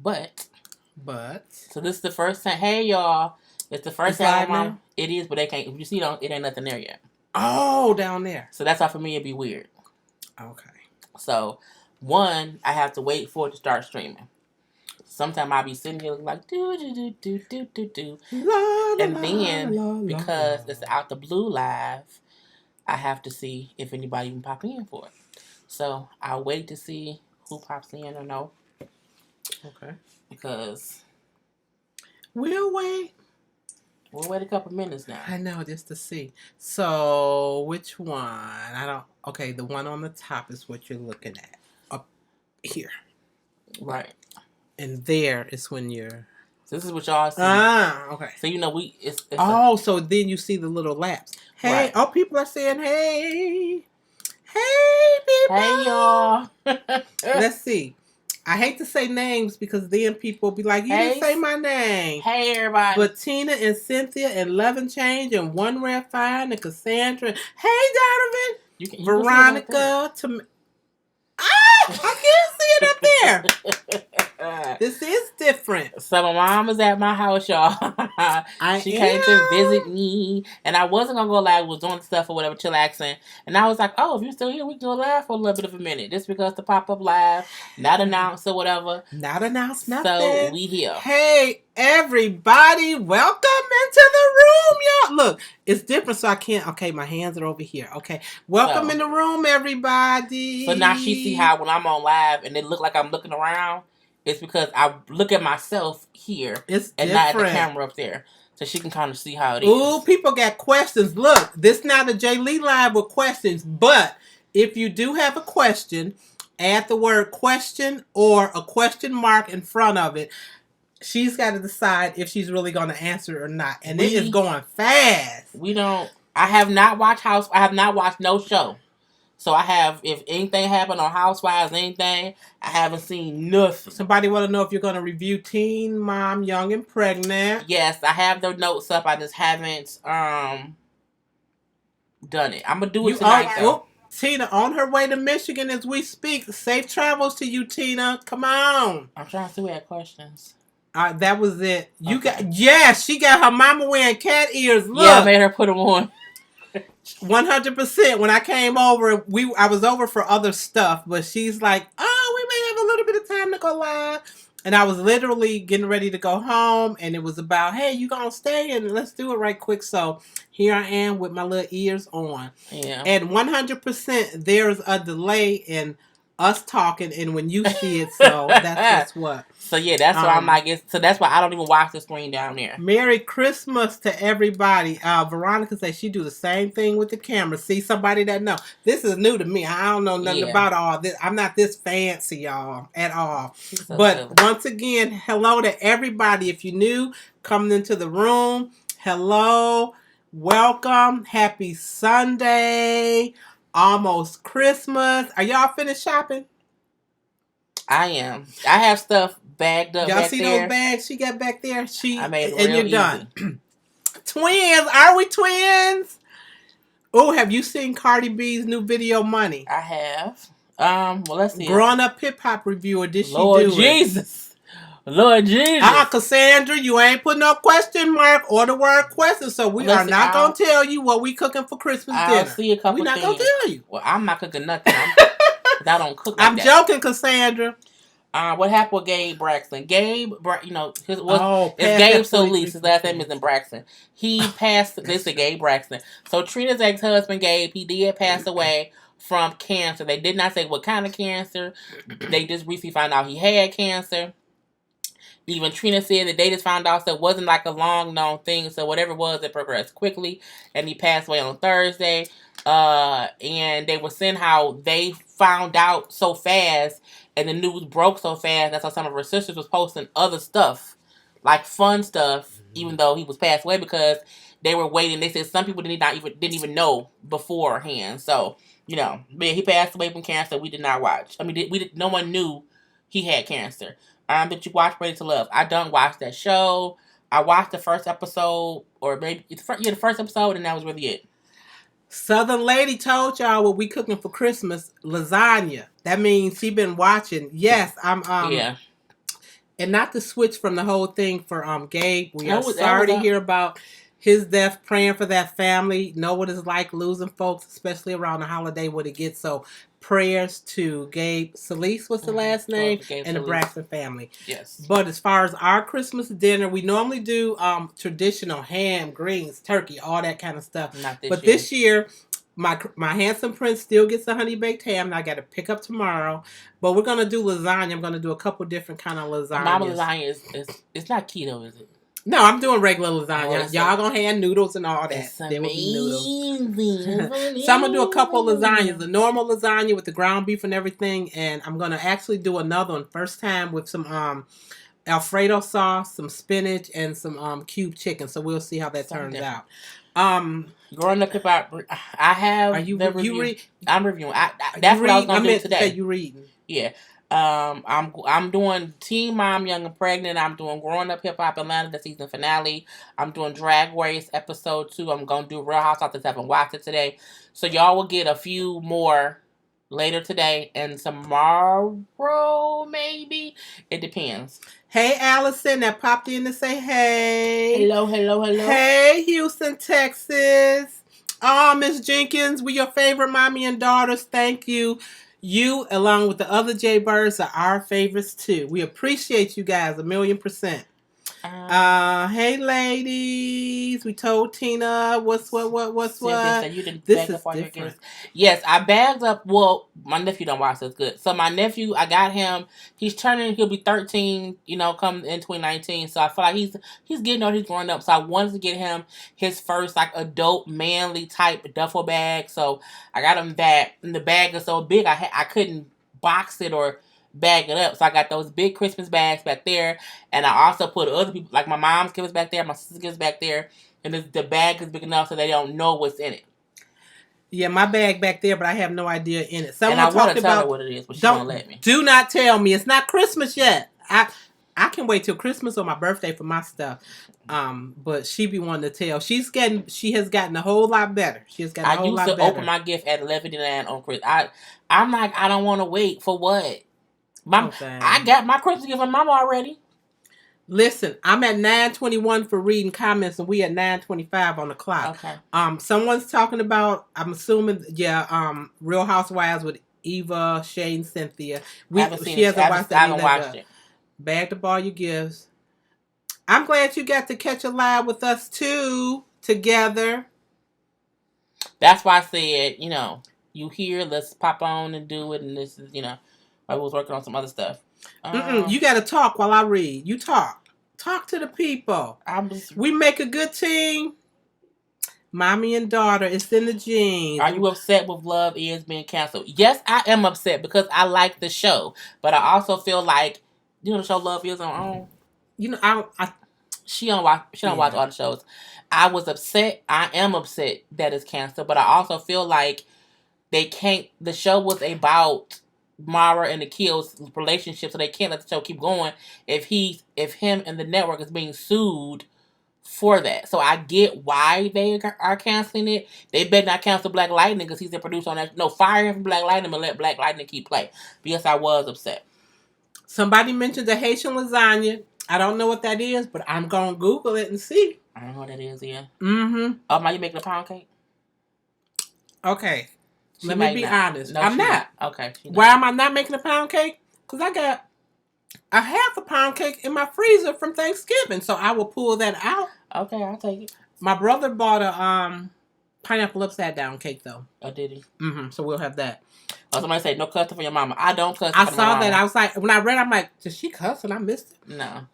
But so this is the first time. Hey y'all, it's the first time. Mom, it is, but they can't. If you see, it ain't nothing there yet. Oh, down there. So that's why for me it'd be weird. Okay. So, one, I have to wait for it to start streaming. Sometimes I'll be sitting here like do do do do do do do, and then because it's out the blue live, I have to see if anybody even pop in for it. So I'll wait to see who pops in or no. Okay. Because we'll wait. We'll wait a couple minutes now. I know, just to see. So, which one? I don't... Okay, the one on the top is what you're looking at. Up here. Right. And there is when you're... So this is what y'all see. Okay. So, you know, so then you see the little laps. Hey. Right. Oh, people are saying, hey. Hey, people. Hey, y'all. Let's see. I hate to say names because then people will be like, you didn't say my name. Hey, everybody. But Tina and Cynthia and Love and Change and One Red Fire and Cassandra. Hey, Donovan. You Veronica. I can't see it up there. This is different. So my mom was at my house, y'all. She came to visit me, and I wasn't gonna go live. Was doing stuff or whatever, chillaxing, and I was like, "Oh, if you're still here, we can go live for a little bit of a minute, just because the pop up live, not announced or whatever, not announced nothing. So we here. Hey, everybody, welcome into the room, y'all. Look, it's different, so I can't. Okay, my hands are over here. Okay, welcome in the room, everybody. So now she see how when I'm on live and it look like I'm looking around. It's because I look at myself here and not at the camera up there. So she can kind of see how it is. Ooh, people got questions. Look, this not a J. Lee live with questions. But if you do have a question, add the word question or a question mark in front of it. She's got to decide if she's really going to answer or not. And it is going fast. I have not watched I have not watched no show. So I have, if anything happened on Housewives, anything, I haven't seen nothing. Somebody want to know if you're going to review Teen Mom, Young and Pregnant. Yes, I have the notes up. I just haven't done it. I'm going to do it tonight, though. Tina, on her way to Michigan as we speak. Safe travels to you, Tina. Come on. I'm trying to see we had questions. That was it. You got... Yes, she got her mama wearing cat ears. Look. Yeah, I made her put them on. 100%. When I came over, I was over for other stuff, but she's like, "Oh, we may have a little bit of time to go live," and I was literally getting ready to go home, and it was about, "Hey, you gonna stay and let's do it right quick." So here I am with my little ears on. Yeah. And 100%, there's a delay in us talking, and when you see it, so that's what. So yeah, that's why I'm not getting. So that's why I don't even watch the screen down there. Merry Christmas to everybody. Veronica says she do the same thing with the camera. See, somebody that know. This is new to me. I don't know nothing about all this. I'm not this fancy, y'all, at all. So but once again, hello to everybody. If you're new, coming into the room, hello, welcome, happy Sunday, almost Christmas. Are y'all finished shopping? I am. I have stuff bagged up. Y'all see those bags she got back there? I made it and you're done. Twins, are we twins? Oh, have you seen Cardi B's new video, Money? I have. Well, let's see. Grown Up Hip Hop Reviewer. Did she Lord do Jesus. it? Lord Jesus. Cassandra, you ain't put no question mark or the word question, so we are not going to tell you what we cooking for Christmas dinner. I'll see a couple We're not going to tell you. Well, I'm not cooking nothing. I don't cook like I'm joking, Cassandra. What happened with Gabe Braxton? Gabe, it's Gabe Solis. His last name isn't Braxton. He passed. This is Gabe Braxton. So Trina's ex-husband, Gabe, he did pass away from cancer. They did not say what kind of cancer. They just recently found out he had cancer. Even Trina said that they just found out so it wasn't like a long known thing. So whatever it was, it progressed quickly, and he passed away on Thursday. And they were saying how they found out so fast, and the news broke so fast. That's how some of her sisters was posting other stuff, like fun stuff, even though he was passed away, because they were waiting. They said some people didn't even know beforehand. So but he passed away from cancer. We did not watch. I mean, no one knew he had cancer. But you watch Ready to Love. I done watched that show. I watched the first episode, or maybe the first episode, and that was really it. Southern Lady told y'all what we cooking for Christmas: lasagna. That means she been watching. Yes, I'm. Yeah. And not to switch from the whole thing for Gabe. We are sorry to hear about his death. Praying for that family. Know what it's like losing folks, especially around the holiday when it gets so. Prayers to Gabe Solis, what's the last name, and the Braxton family. Yes. But as far as our Christmas dinner, we normally do traditional ham, greens, turkey, all that kind of stuff. This year, my handsome prince still gets the honey baked ham, and I got to pick up tomorrow. But we're gonna do lasagna. I'm gonna do a couple different kind of lasagna. Mama lasagna is it's not keto, is it? No, I'm doing regular lasagna. Y'all gonna have noodles and all that. There will be noodles. So I'm gonna do a couple of lasagnas. The normal lasagna with the ground beef and everything, and I'm gonna actually do another one first time with some Alfredo sauce, some spinach, and some cube chicken. So we'll see how that turns out. Growing up, I have. Are you review. I'm reviewing. That's what I was gonna do today. You reading? Yeah. I'm doing Teen Mom, Young and Pregnant. I'm doing Growing Up Hip Hop Atlanta, the season finale. I'm doing Drag Race episode 2. I'm gonna do Real Housewives. I haven't watched it today, so y'all will get a few more later today and tomorrow maybe. It depends. Hey, Allison, that popped in to say hey. Hello. Hey, Houston, Texas. Oh, Miss Jenkins, we your favorite mommy and daughters. Thank you. You, along with the other J Birds, are our favorites too. We appreciate you guys 1,000,000%. Hey, ladies. We told Tina what's what. So you didn't bag up all your gifts. Yes, I bagged up. Well, my nephew don't watch this good. So my nephew, I got him. He'll be 13. Come in 2019. So I feel like he's getting old. He's growing up. So I wanted to get him his first adult manly type duffel bag. So I got him that. And the bag is so big, I couldn't box it or bag it up. So I got those big Christmas bags back there, and I also put other people, like my mom's gifts back there, my sister's gifts back there, and the bag is big enough so they don't know what's in it. Yeah, my bag back there, but I have no idea in it. Someone and I want to tell her what it is, but she won't let me. Do not tell me. It's not Christmas yet. I can wait till Christmas or my birthday for my stuff. But she be wanting to tell. She has gotten a whole lot better. She has gotten a whole lot better. I used to open my gift at 11:59 on Christmas. I'm like, I don't want to wait for what? I got my Christmas gift from Mama already. Listen, I'm at 9:21 for reading comments, and we at 9:25 on the clock. Okay. Someone's talking about. I'm assuming, Real Housewives with Eva, Shane, Cynthia. I haven't watched it. Bagged up all your gifts. I'm glad you got to catch a live with us too together. That's why I said, you here, let's pop on and do it, and this is, I was working on some other stuff. You got to talk while I read. You talk. Talk to the people. We make a good team. Mommy and daughter, it's in the genes. Are you upset with Love Is being canceled? Yes, I am upset because I like the show. But I also feel like, the show Love Is on? She don't watch all the shows. I was upset. I am upset that it's canceled. But I also feel like the show was about Mara and Akil's relationship, so they can't let the show keep going if him and the network is being sued for that. So I get why they are canceling it. They better not cancel Black Lightning because he's the producer on that. No, fire him from Black Lightning, but let Black Lightning keep play. Because I was upset. Somebody mentioned the Haitian lasagna. I don't know what that is, but I'm gonna Google it and see. I don't know what that is. Yeah. Mm-hmm. Are you making a pound cake? Okay. Let me be honest. No, I'm not. Okay. Why am I not making a pound cake? Because I got a half a pound cake in my freezer from Thanksgiving. So I will pull that out. Okay, I'll take it. My brother bought a pineapple upside down cake, though. Oh, did he? Mm-hmm. So we'll have that. Oh, somebody said, no cussing for your mama. I don't cuss I saw that. I was like, when I read it, I'm like, did she cuss? And I missed it. No.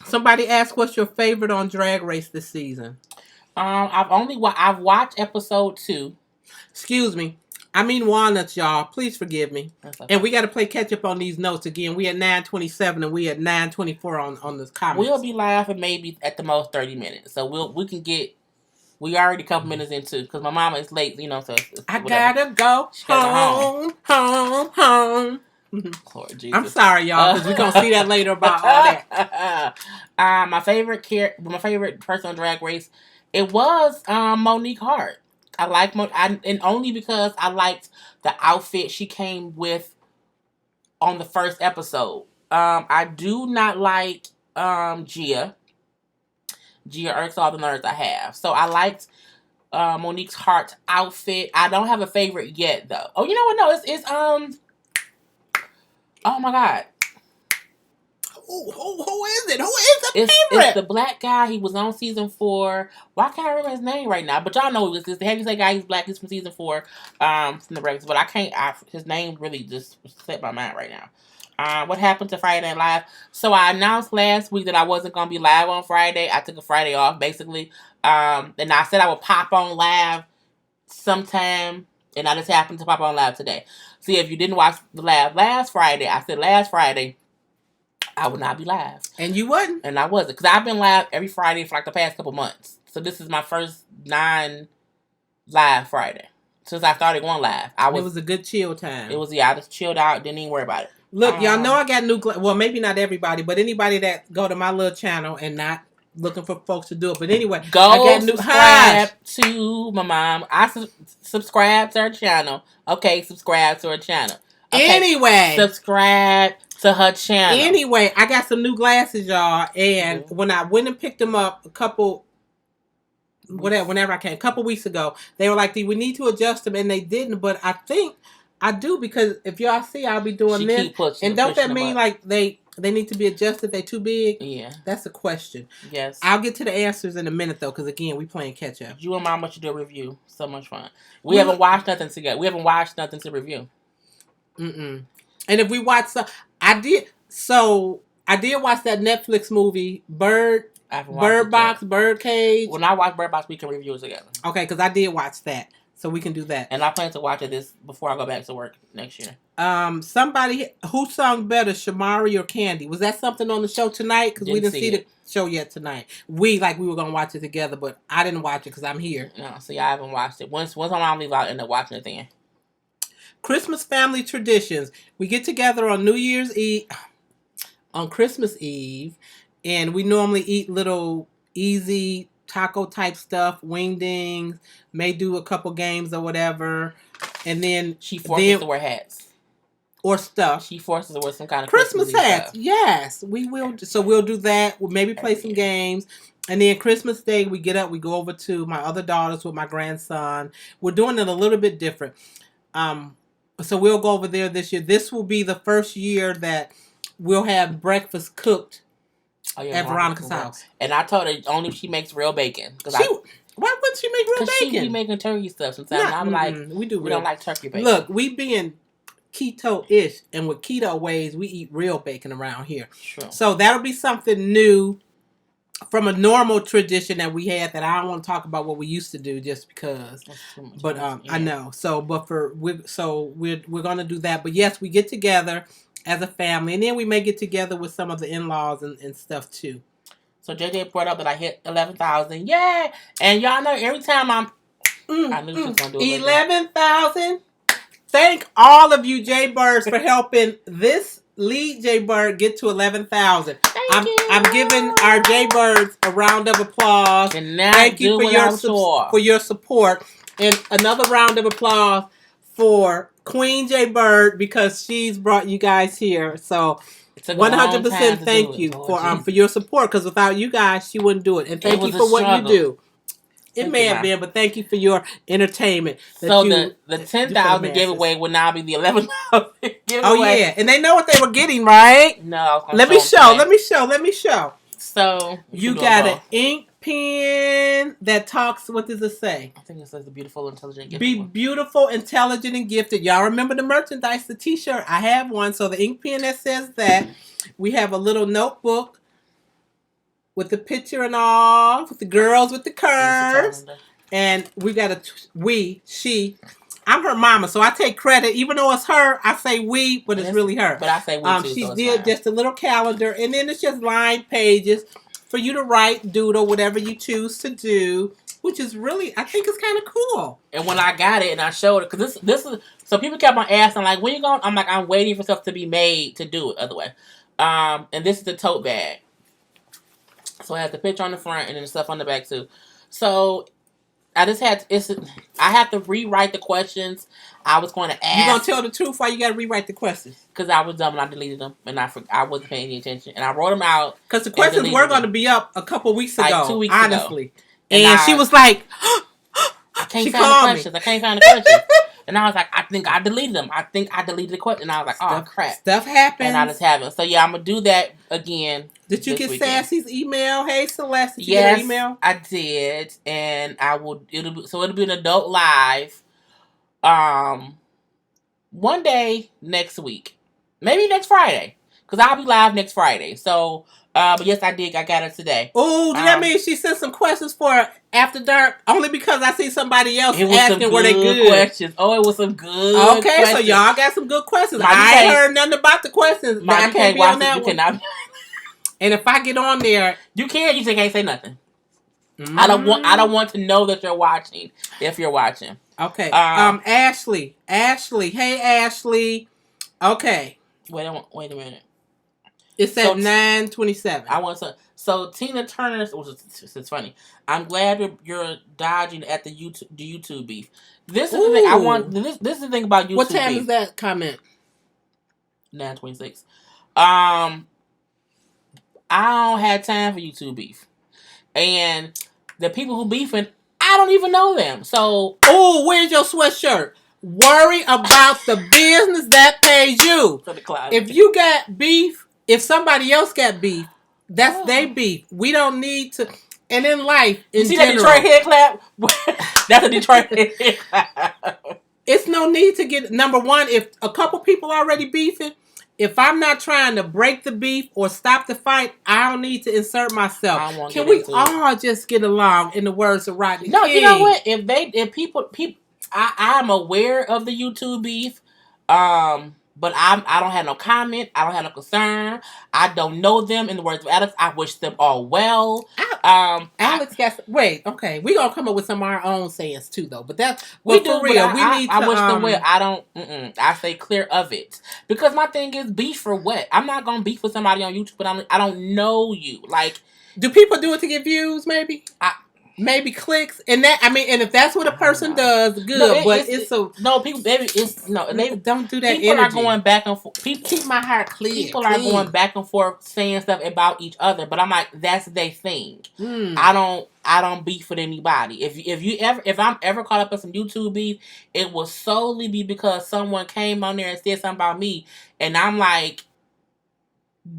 Somebody asked, what's your favorite on Drag Race this season? I've watched episode 2. Excuse me. I mean walnuts, y'all. Please forgive me. Okay. And we got to play catch up on these notes again. We at 9:27 and we at 9:24 on this comments. We'll be live for maybe at the most 30 minutes. So we already a couple minutes into because my mama is late, so I gotta go home. Lord Jesus. I'm sorry, y'all, because we're gonna see that later about all that. My favorite person on Drag Race, it was Monique Hart. I like and only because I liked the outfit she came with on the first episode. I do not like Gia. Gia irks all the nerds I have. So I liked Monique's heart outfit. I don't have a favorite yet though. Oh, you know what? No, it's oh my god. Who is it? Who is the favorite? It's the black guy. He was on season 4. Why can't I remember his name right now? But y'all know it was this the heavyset guy. He's black. He's from season 4. From the Breakfast. But I can't. His name really just slipped my mind right now. What happened to Friday Night Live? So I announced last week that I wasn't gonna be live on Friday. I took a Friday off basically. And I said I would pop on live sometime, and I just happened to pop on live today. See, if you didn't watch the live last Friday, I said last Friday I would not be live. And you wouldn't? And I wasn't. Because I've been live every Friday for like the past couple months. So this is my first non-live Friday. Since I started going live. It was a good chill time. It was, I just chilled out. Didn't even worry about it. Look, y'all know I got new... Well, maybe not everybody, but anybody that go to my little channel and not looking for folks to do it. But anyway, I got subscribe to my mom. I subscribe to her channel. Okay, subscribe to her channel. Okay, anyway. Subscribe to her channel. Anyway, I got some new glasses, y'all. And when I went and picked them up whenever I came, a couple weeks ago, they were like, we need to adjust them. And they didn't. But I think I do, because if y'all see, I'll be doing this. And don't that mean like they need to be adjusted? They too big? Yeah. That's a question. Yes. I'll get to the answers in a minute, though, because, again, we playing catch-up. You and Mama should do a review. So much fun. We haven't watched nothing together. We haven't watched nothing to review. And if we watch I did watch that Netflix movie, Bird Box, Birdcage. When I watch Bird Box, we can review it together. Okay, because I did watch that. So we can do that. And I plan to watch it before I go back to work next year. Somebody who sung better, Shamari or Candy? Was that something on the show tonight? Because we didn't see the show yet tonight. We were gonna watch it together, but I didn't watch it because I'm here. No, see, I haven't watched it. Once I'm on leave, I'll end up watching it then. Christmas family traditions. We get together on New Year's Eve, on Christmas Eve, and we normally eat little easy taco type stuff, wingdings, may do a couple games or whatever, and then she forces to wear hats or stuff. She forces to wear some kind of Christmas hats. Stuff. Yes, we will. So we'll do that. We'll maybe play some games, and then Christmas Day we get up. We go over to my other daughters with my grandson. We're doing it a little bit different. So we'll go over there this year. This will be the first year that we'll have breakfast cooked. At Veronica's house. And I told her only if she makes real bacon. Why wouldn't she make real bacon? Because she be making turkey stuff sometimes. And I'm like, we don't like turkey bacon. Look, we being keto-ish, and with keto ways, we eat real bacon around here. Sure. So that'll be something new from a normal tradition that we had that I don't want to talk about what we used to do just because. But I know. So, we're going to do that. But yes, we get together as a family, and then we may get together with some of the in-laws and stuff too. So JJ brought up that I hit 11,000. Yeah, and y'all know every time I knew she was gonna do 11,000. Thank all of you J Birds for helping this lead J Bird get to 11,000. I'm giving our J Birds a round of applause. And now thank you for your support, and another round of applause for Queen J Bird, because she's brought you guys here. So 100% thank you for your support, because without you guys she wouldn't do it. And thank you for what you do. It may have been, but thank you for your entertainment. So the 10,000 giveaway will now be the 11,000 giveaway. Oh yeah, and they know what they were getting, right? No. Let me show. So you got an ink pen that talks. What does it say? I think it says the beautiful, intelligent, gifted. Be beautiful, intelligent, and gifted. Y'all remember the merchandise, the T-shirt? I have one. So the ink pen that says that. We have a little notebook with the picture and all, with the girls with the curves, and we got she. I'm her mama, so I take credit. Even though it's her, I say we, but it's really her. But I say we too. She did just a little calendar, and then it's just lined pages for you to write, doodle, whatever you choose to do, which is really, I think it's kind of cool. And when I got it and I showed it, because this is, so people kept on asking, like, when you going? I'm like, I'm waiting for stuff to be made to do it other way. And this is the tote bag. So it has the picture on the front and then the stuff on the back too. So I just had I have to rewrite the questions I was going to ask. You gonna tell the truth? Why you got to rewrite the questions? Because I was dumb and I deleted them and I wasn't paying any attention and I wrote them out. Because the questions were going to be up a couple weeks ago, like 2 weeks honestly. ago. And she was like, I can't find the questions. I can't find the questions. And I was like, I think I deleted them. I think I deleted the question. And I was like, oh, crap. Stuff happens. And I just haven't. So, yeah, I'm going to do that again. Did you get weekend. Sassy's email? Hey, Celeste, did you get her email? I did. And it'll be an adult live one day next week. Maybe next Friday. Because I'll be live next Friday. So, but yes, I did. I got it today. Oh, does that mean she sent some questions for After Dark? Only because I see somebody else asking were they good questions. Oh, it was some good questions. So y'all got some good questions. I ain't heard nothing about the questions. But I can't be on that one. And if I get on there, you just can't say nothing. Mm-hmm. I don't want to know that you're watching. If you're watching, okay. Ashley. Hey, Ashley. Okay. Wait a minute. It's at 9:27. I want to. So Tina Turner, it's funny. I'm glad you're dodging at the YouTube beef. This is the thing I want. This is the thing about YouTube. What time beef. is that comment? 9:26. I don't have time for YouTube beef, and the people who beefing, I don't even know them. So, where's your sweatshirt? Worry about the business that pays you. If you got beef. If somebody else got beef, that's their beef. We don't need to. And in life, in general, that Detroit head clap? That's a Detroit head clap. It's no need to get. Number one, if a couple people already beefing, if I'm not trying to break the beef or stop the fight, I don't need to insert myself. Can we all just get along? In the words of Rodney King. You know what? If people, I'm aware of the YouTube beef. But I don't have no comment. I don't have no concern. I don't know them. In the words of Alex, I wish them all well. Alex got... Wait, okay. We're going to come up with some of our own sayings, too, though. But that's... We do, for real. I wish them well. I don't... I stay clear of it. Because my thing is, beef for what? I'm not going to beef with somebody on YouTube, but I don't know you. Like... Do people do it to get views, maybe? Maybe clicks and that. I mean, and if that's what a person does, good. They don't do that. People are going back and forth. Keep my heart clear. People are going back and forth saying stuff about each other, but I'm like, that's their thing. I don't beef with anybody. If I'm ever caught up in some YouTube beef, it will solely be because someone came on there and said something about me, and I'm like,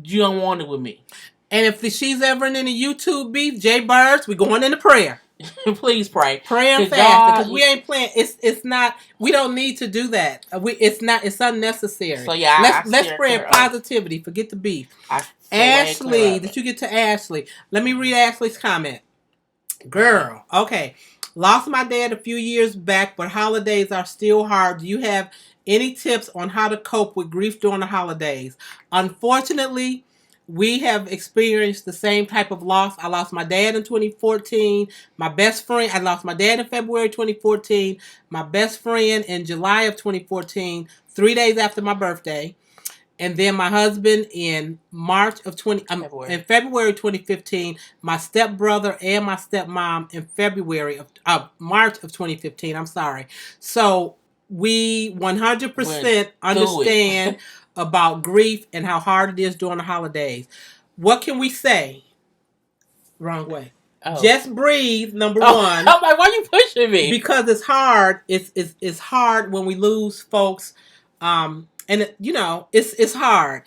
you don't want it with me. And if she's ever in any YouTube beef, Jay Birds, we going into prayer. Please pray. Pray and fast. Because we ain't playing. It's not. We don't need to do that. It's unnecessary. So yeah, let's pray positivity. Forget the beef. Ashley, did you get to Ashley? Let me read Ashley's comment. Girl, okay. Lost my dad a few years back, but holidays are still hard. Do you have any tips on how to cope with grief during the holidays? Unfortunately, we have experienced the same type of loss. I lost my dad in 2014. I lost my dad in February 2014. My best friend in July of 2014, 3 days after my birthday. And then my husband in in February 2015. My stepbrother and my stepmom in March of 2015. I'm sorry. So we 100% understand about grief and how hard it is during the holidays. What can we say? Wrong way. Oh. Just breathe, number one. I'm like, why are you pushing me? Because it's hard. It's hard when we lose folks. And it's hard.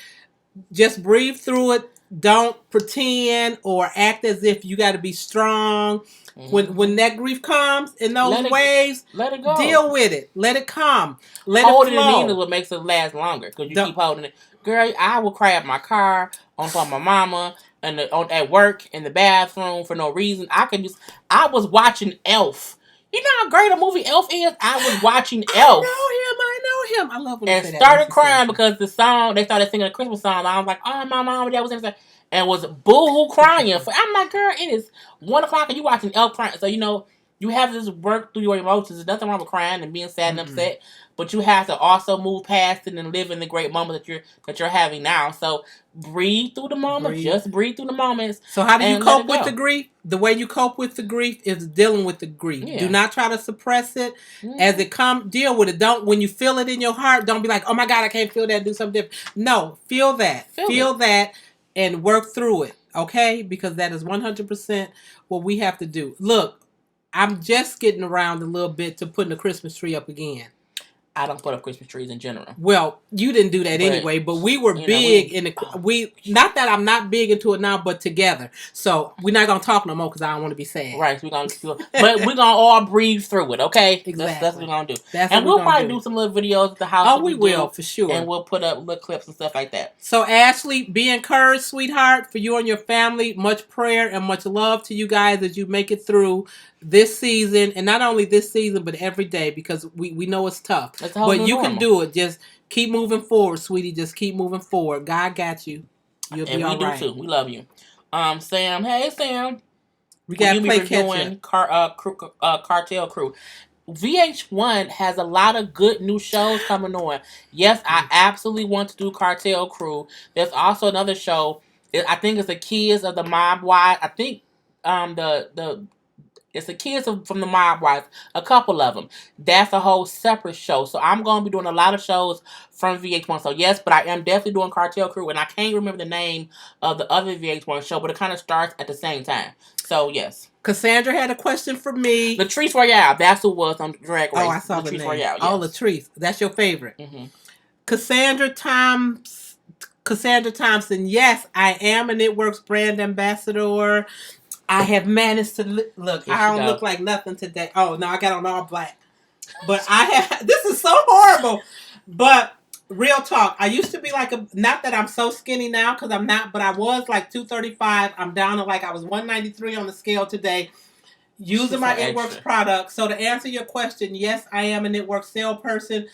Just breathe through it. Don't pretend or act as if you got to be strong. Mm-hmm. When that grief comes in those waves, let it go. Deal with it. Let it come. Hold it in is what makes it last longer. Because you keep holding it. Girl, I will cry at my car, on top of my mama, and at work, in the bathroom for no reason. I was watching Elf. You know how great a movie Elf is? I was watching Elf. I know him. I love when and started crying because the song, they started singing a Christmas song. I was like, oh, my mom, that was in there. And was boo-hoo crying. I'm like, girl, it is 1 o'clock and you watching Elf crying. So, You have to just work through your emotions. There's nothing wrong with crying and being sad and upset, but you have to also move past it and live in the great moment that you're having now. So breathe through the moment. Just breathe through the moments. So how do you cope with the grief? The way you cope with the grief is dealing with the grief. Yeah. Do not try to suppress it. As it comes. Deal with it. Don't, when you feel it in your heart, don't be like, oh my God, I can't feel that. Do something different. No, feel that. Feel that and work through it. Okay, because that is 100% what we have to do. Look. I'm just getting around a little bit to putting the Christmas tree up again. I don't put up Christmas trees in general. Well, you didn't do that anyway, but we were big in the not that I'm not big into it now, but together. So we're not gonna talk no more because I don't want to be sad. Right, but we're gonna all breathe through it, okay? Exactly. That's what we're gonna do. And we'll probably do some little videos at the house. Oh, we will for sure. And we'll put up little clips and stuff like that. So Ashley, be encouraged, sweetheart, for you and your family. Much prayer and much love to you guys as you make it through this season, and not only this season, but every day, because we know it's tough. But you can do it. Just keep moving forward, sweetie. Just keep moving forward. God got you. You'll be all right. And we do too. We love you. Sam. Hey, Sam. We got to play catch up. Cartel Crew. VH1 has a lot of good new shows coming on. Yes, I absolutely want to do Cartel Crew. There's also another show. I think it's the Kids of the Mob Wives. I think it's the kids from the Mob Wives, a couple of them. That's a whole separate show. So I'm going to be doing a lot of shows from VH1. So yes, but I am definitely doing Cartel Crew, and I can't remember the name of the other VH1 show, but it kind of starts at the same time. So yes. Cassandra had a question for me. Latrice Royale, that's who was on Drag Race. Oh, I saw the name. Royale, yes. Oh, Latrice, that's your favorite. Mm-hmm. Cassandra Thompson, yes, I am an It Works brand ambassador. I have managed to look. Here I don't look like nothing today. Oh no, I got on all black. But I have. This is so horrible. But real talk, I used to be like not that I'm so skinny now because I'm not, but I was like 235. I'm down to like I was 193 on the scale today. Using my It Works product. So to answer your question, yes, I am an It Works salesperson.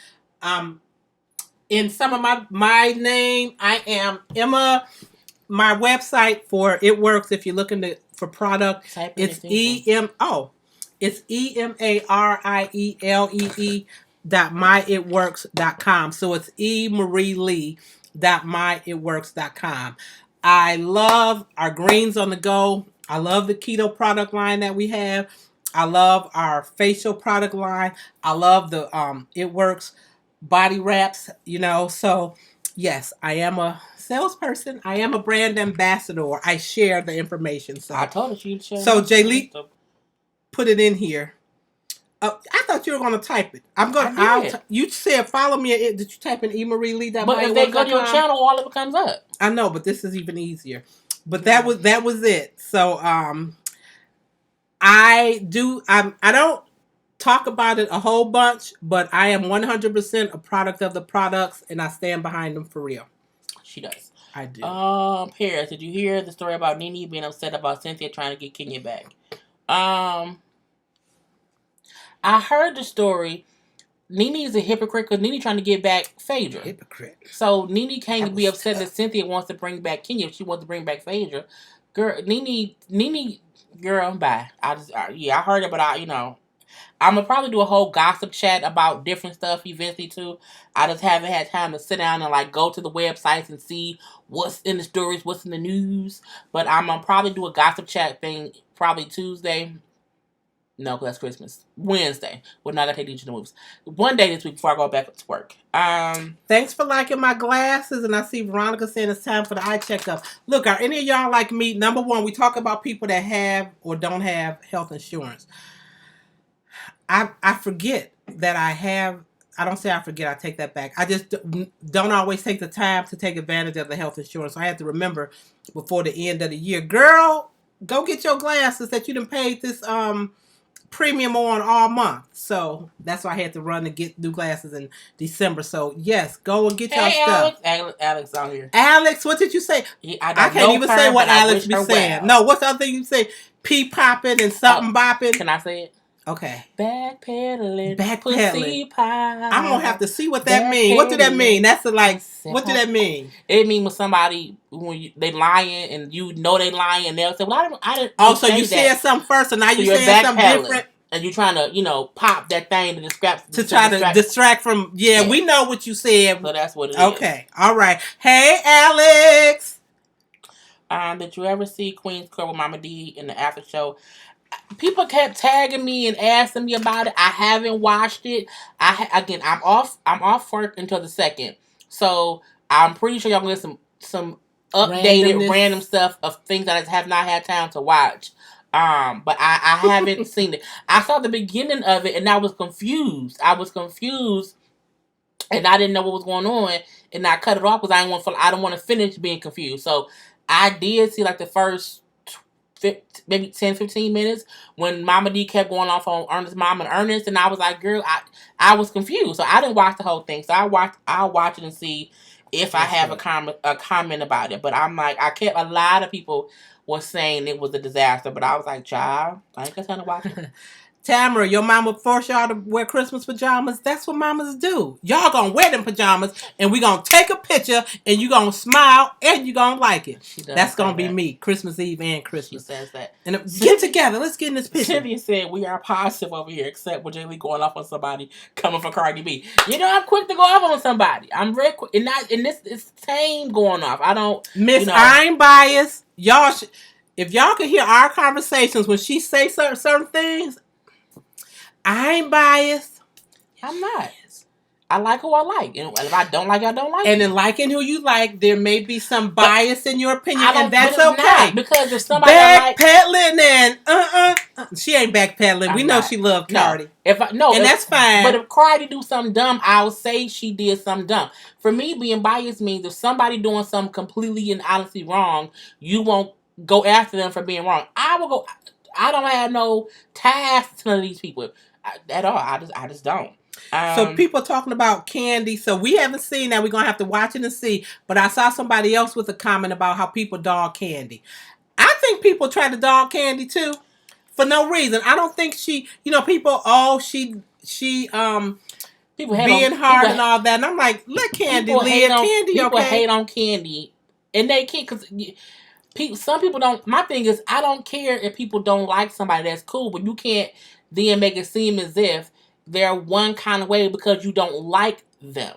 In some of my name, I am Emma. My website for It Works, if you're looking for product, it's EMARIELEE.myitworks.com. So it's emarielee.myitworks.com. I love our greens on the go. I love the keto product line that we have. I love our facial product line. I love the It Works body wraps, so yes, I am a salesperson. I am a brand ambassador. I share the information. So I told you to share. So Jaylee, put it in here. I thought you were going to type it. I'm going. You said follow me. Did you type in emarielee.myitworks.com? But if they go to your channel, all of it comes up. I know, but this is even easier. But that was it. So I don't talk about it a whole bunch, but I am 100% a product of the products, and I stand behind them for real. She does. I do. Paris, did you hear the story about Nene being upset about Cynthia trying to get Kenya back? I heard the story. Nene is a hypocrite because Nene trying to get back Phaedra. Hypocrite. So Nene can't be upset that Cynthia wants to bring back Kenya. She wants to bring back Phaedra. Girl, Nene, girl, bye. I heard it, but I'm going to probably do a whole gossip chat about different stuff eventually, too. I just haven't had time to sit down and, go to the websites and see what's in the stories, what's in the news. But I'm going to probably do a gossip chat thing probably Tuesday. No, because that's Christmas. Wednesday. Well, now I got to take these to the movies. One day this week before I go back to work. Thanks for liking my glasses. And I see Veronica saying it's time for the eye checkup. Look, are any of y'all like me? Number one, we talk about people that have or don't have health insurance. I forget that I have. I don't say I forget. I take that back. I just don't always take the time to take advantage of the health insurance. So I have to remember before the end of the year, girl, go get your glasses that you done paid this premium on all month. So that's why I had to run to get new glasses in December. So yes, go and get your stuff. Alex on here. Alex, what did you say? I can't even say what Alex be saying. Well. No, what's the other thing you say? Pee popping and something bopping. Can I say it? Okay. Backpedaling. Pussy pie. I'm gonna have to see what that means. What do that mean? That's what do that mean? It means when somebody they lying and they lying and they'll say, "Well, I didn't." Oh, so you said something first, and now you saying something different. and you're trying to, pop that thing to distract from. Yeah, we know what you said. So that's what it is. Okay, all right. Hey, Alex. Did you ever see Queen's Court with Mama D in the after show? People kept tagging me and asking me about it. I haven't watched it. I'm off work until the 2nd, so I'm pretty sure y'all gonna get some updated random stuff of things that I have not had time to watch. But I haven't seen it. I saw the beginning of it and I was confused. And I didn't know what was going on, and I cut it off because I don't want to finish being confused. So I did see like the first maybe 10-15 minutes when Mama D kept going off on Ernest's mom and Ernest, and I was like, girl, I was confused. So I didn't watch the whole thing. So I'll watch it and see if I have a comment about it. But I'm like, a lot of people were saying it was a disaster, but I was like, child, I ain't got time to watch it. Tamara, your mama force y'all to wear Christmas pajamas? That's what mamas do. Y'all gonna wear them pajamas, and we gonna take a picture, and you gonna smile, and you gonna like it. That's gonna be me, Christmas Eve and Christmas. She says that. And get together. Let's get in this picture. Sylvia said, we are positive over here, except with Jay Lee going off on somebody coming for Cardi B. I'm quick to go off on somebody. I'm very quick. And this is same going off. I don't... I ain't biased. Y'all if y'all could hear our conversations when she say certain things... I ain't biased. I'm not. I like who I like. And if I don't like, I don't like. And in liking who you like, there may be some bias in your opinion, and that's okay. Not, because if somebody backpedaling and she ain't backpedaling. We know she loved Cardi. That's fine. But if Cardi do something dumb, I'll say she did something dumb. For me, being biased means if somebody doing something completely and honestly wrong, you won't go after them for being wrong. I will go. I don't have no ties to none of these people. At all. I just don't. So people talking about Candy. So we haven't seen that. We're going to have to watch it and see. But I saw somebody else with a comment about how people dog Candy. I think people try to dog Candy too. For no reason. I don't think people, she people being hard and all that. And I'm like, let Candy live. People hate on Candy. And they can't, because some people don't. My thing is, I don't care if people don't like somebody. That's cool. But you can't then make it seem as if they're one kind of way because you don't like them.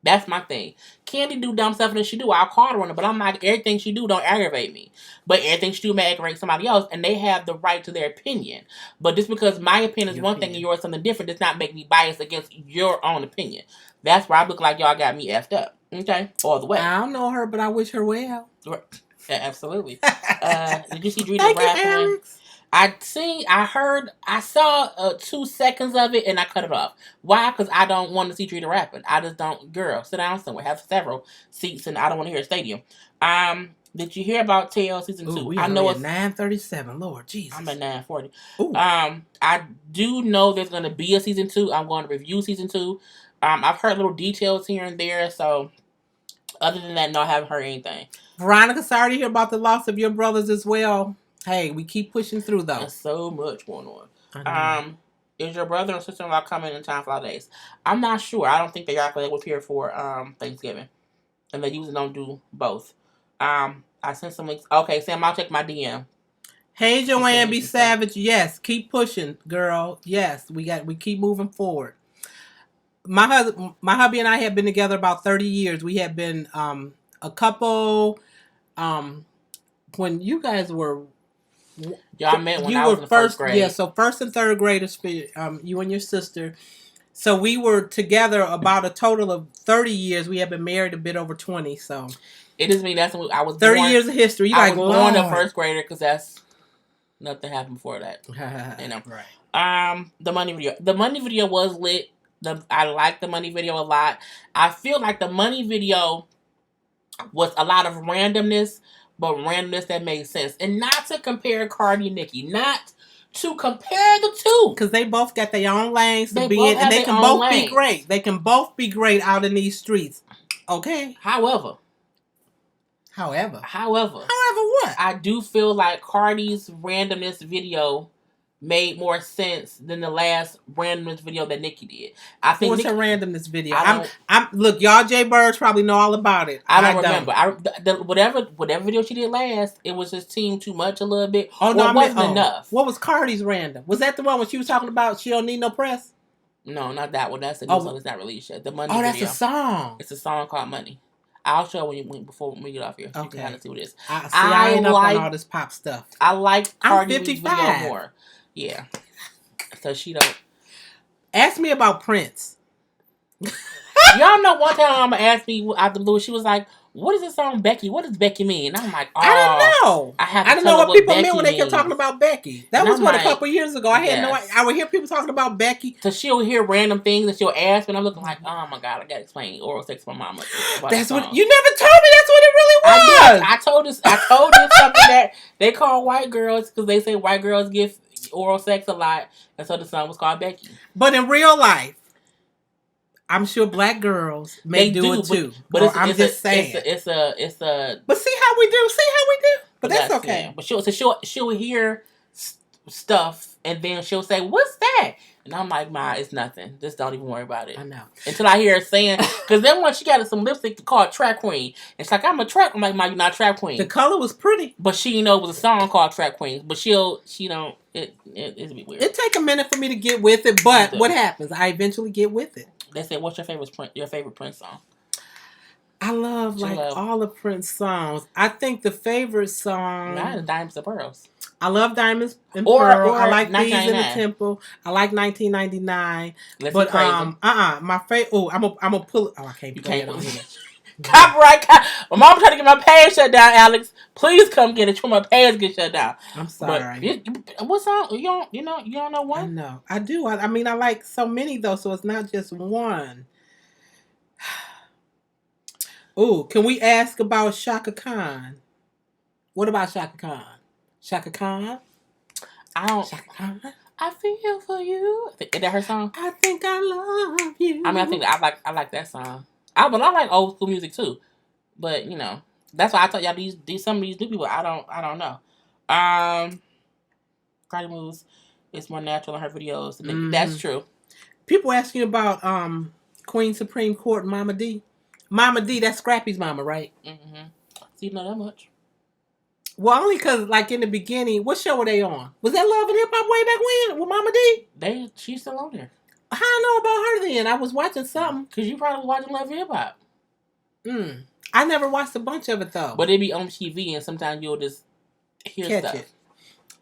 That's my thing. Candy do dumb stuff and she do. I'll call her on it, but I'm like, everything she do don't aggravate me. But everything she do may aggravate somebody else, and they have the right to their opinion. But just because my opinion is one thing and yours something different does not make me biased against your own opinion. That's where I look like y'all got me effed up. Okay? All the way. I don't know her, but I wish her well. Yeah, absolutely. Did you see Drita rapping? I saw 2 seconds of it and I cut it off. Why? Because I don't want to see Drita rapping. I just don't. Girl, sit down somewhere. Have several seats and I don't want to hear a stadium. Did you hear about TL season 2? I know it's 9:37. Lord Jesus. I'm at 9:40. I do know there's going to be a season 2. I'm going to review season 2. I've heard little details here and there. So other than that, no, I haven't heard anything. Veronica, sorry to hear about the loss of your brothers as well. Hey, we keep pushing through though. There's so much going on. Is your brother and sister-in-law coming in time for holidays? I'm not sure. I don't think they are, because they was here for Thanksgiving. And they usually don't do both. I sent some links. Okay, Sam, I'll check my DM. Hey, Joanne B. Savage. Yes, keep pushing, girl. Yes, we keep moving forward. My hubby and I have been together about 30 years. We have been a couple. When you guys were. Y'all met when I was in first grade. Yeah, so first and third graders for you and your sister. So we were together about a total of 30 years. We have been married a bit over 20. So it doesn't mean that's when I was 30 years of history. I was born a first grader because that's nothing happened before that. Right. The money video. The money video was lit. I like the money video a lot. I feel like the money video was a lot of randomness. But randomness that made sense. And not to compare Cardi and Nicki. Not to compare the two. Because they both got their own lanes to be in. And they can both be great. They can both be great out in these streets. Okay? However what? I do feel like Cardi's randomness video made more sense than the last randomness video that Nikki did. I think what's her randomness video? I'm look, y'all Jay Birds probably know all about it. I don't remember. Whatever video she did last, it was just team too much a little bit. Oh no, it wasn't enough. What was Cardi's random? Was that the one when she was talking about she don't need no press? No, not that one. That's a new song. It's not released yet. The Money video. That's a song. It's a song called Money. I'll show before we get off here. Okay. You can kind of see what it is. I ain't up on all this pop stuff. I like Cardi's video more. Yeah. So she don't. Ask me about Prince. Y'all know one time Mama asked me out the blue, she was like, "What is this song Becky? What does Becky mean?" And I'm like, I don't know. I don't know what people meant when they kept talking about Becky. That was a couple years ago. I had no idea. I would hear people talking about Becky. So she'll hear random things and she'll ask me, and I'm looking like, oh my God, I gotta explain oral sex to my mama. That's what you never told me. That's what it really was. I told you something that they call white girls because they say white girls give oral sex a lot, and so the song was called Becky. But in real life, I'm sure black girls may do it too. But I'm just saying. It's a. But see how we do. But that's okay. Yeah. But she'll hear stuff and then she'll say, "What's that?" And I'm like, "Ma, it's nothing. Just don't even worry about it." I know. Until I hear her saying, because then once she got some lipstick called Trap Queen, and she's like, "I'm a trap." I'm like, "Ma, you're not Trap Queen." The color was pretty, but she it was a song called Trap Queen. But she don't. It's a bit weird. It take a minute for me to get with it, but what happens? I eventually get with it. They said, "What's your favorite Prince song?" I love all the Prince songs. I think the favorite song. Mine is Diamonds and Pearls. I love Diamonds and Pearl. I like Thieves in the Temple. I like 1999. But my favorite. Oh, I'm gonna pull it. Oh, I can't. You can't. Copyright. My mom trying to get my page shut down. Alex, please come get it before my page get shut down. I'm sorry. What song? You don't know one? I know. I do. I mean, I like so many though, so it's not just one. Oh, can we ask about Shaka Khan? What about Shaka Khan? Shaka Khan? Shaka Khan? I feel for you. Is that her song? I think I love you. I mean, I like that song. I like old school music too, but that's why I thought y'all these some of these new people I don't know. Cardi moves is more natural in her videos. Mm-hmm. That's true. People asking about Queen Supreme Court Mama D. Mama D, that's Scrappy's mama, right? Mm-hmm. So you know that much. Well, only because, like, in the beginning, what show were they on? Was that Love and Hip Hop way back when with Mama D? She's still on there. How I know about her then? I was watching something. Because you probably watching Love and Hip Hop. I never watched a bunch of it, though. But it be on TV, and sometimes you'll just hear Catch stuff. It.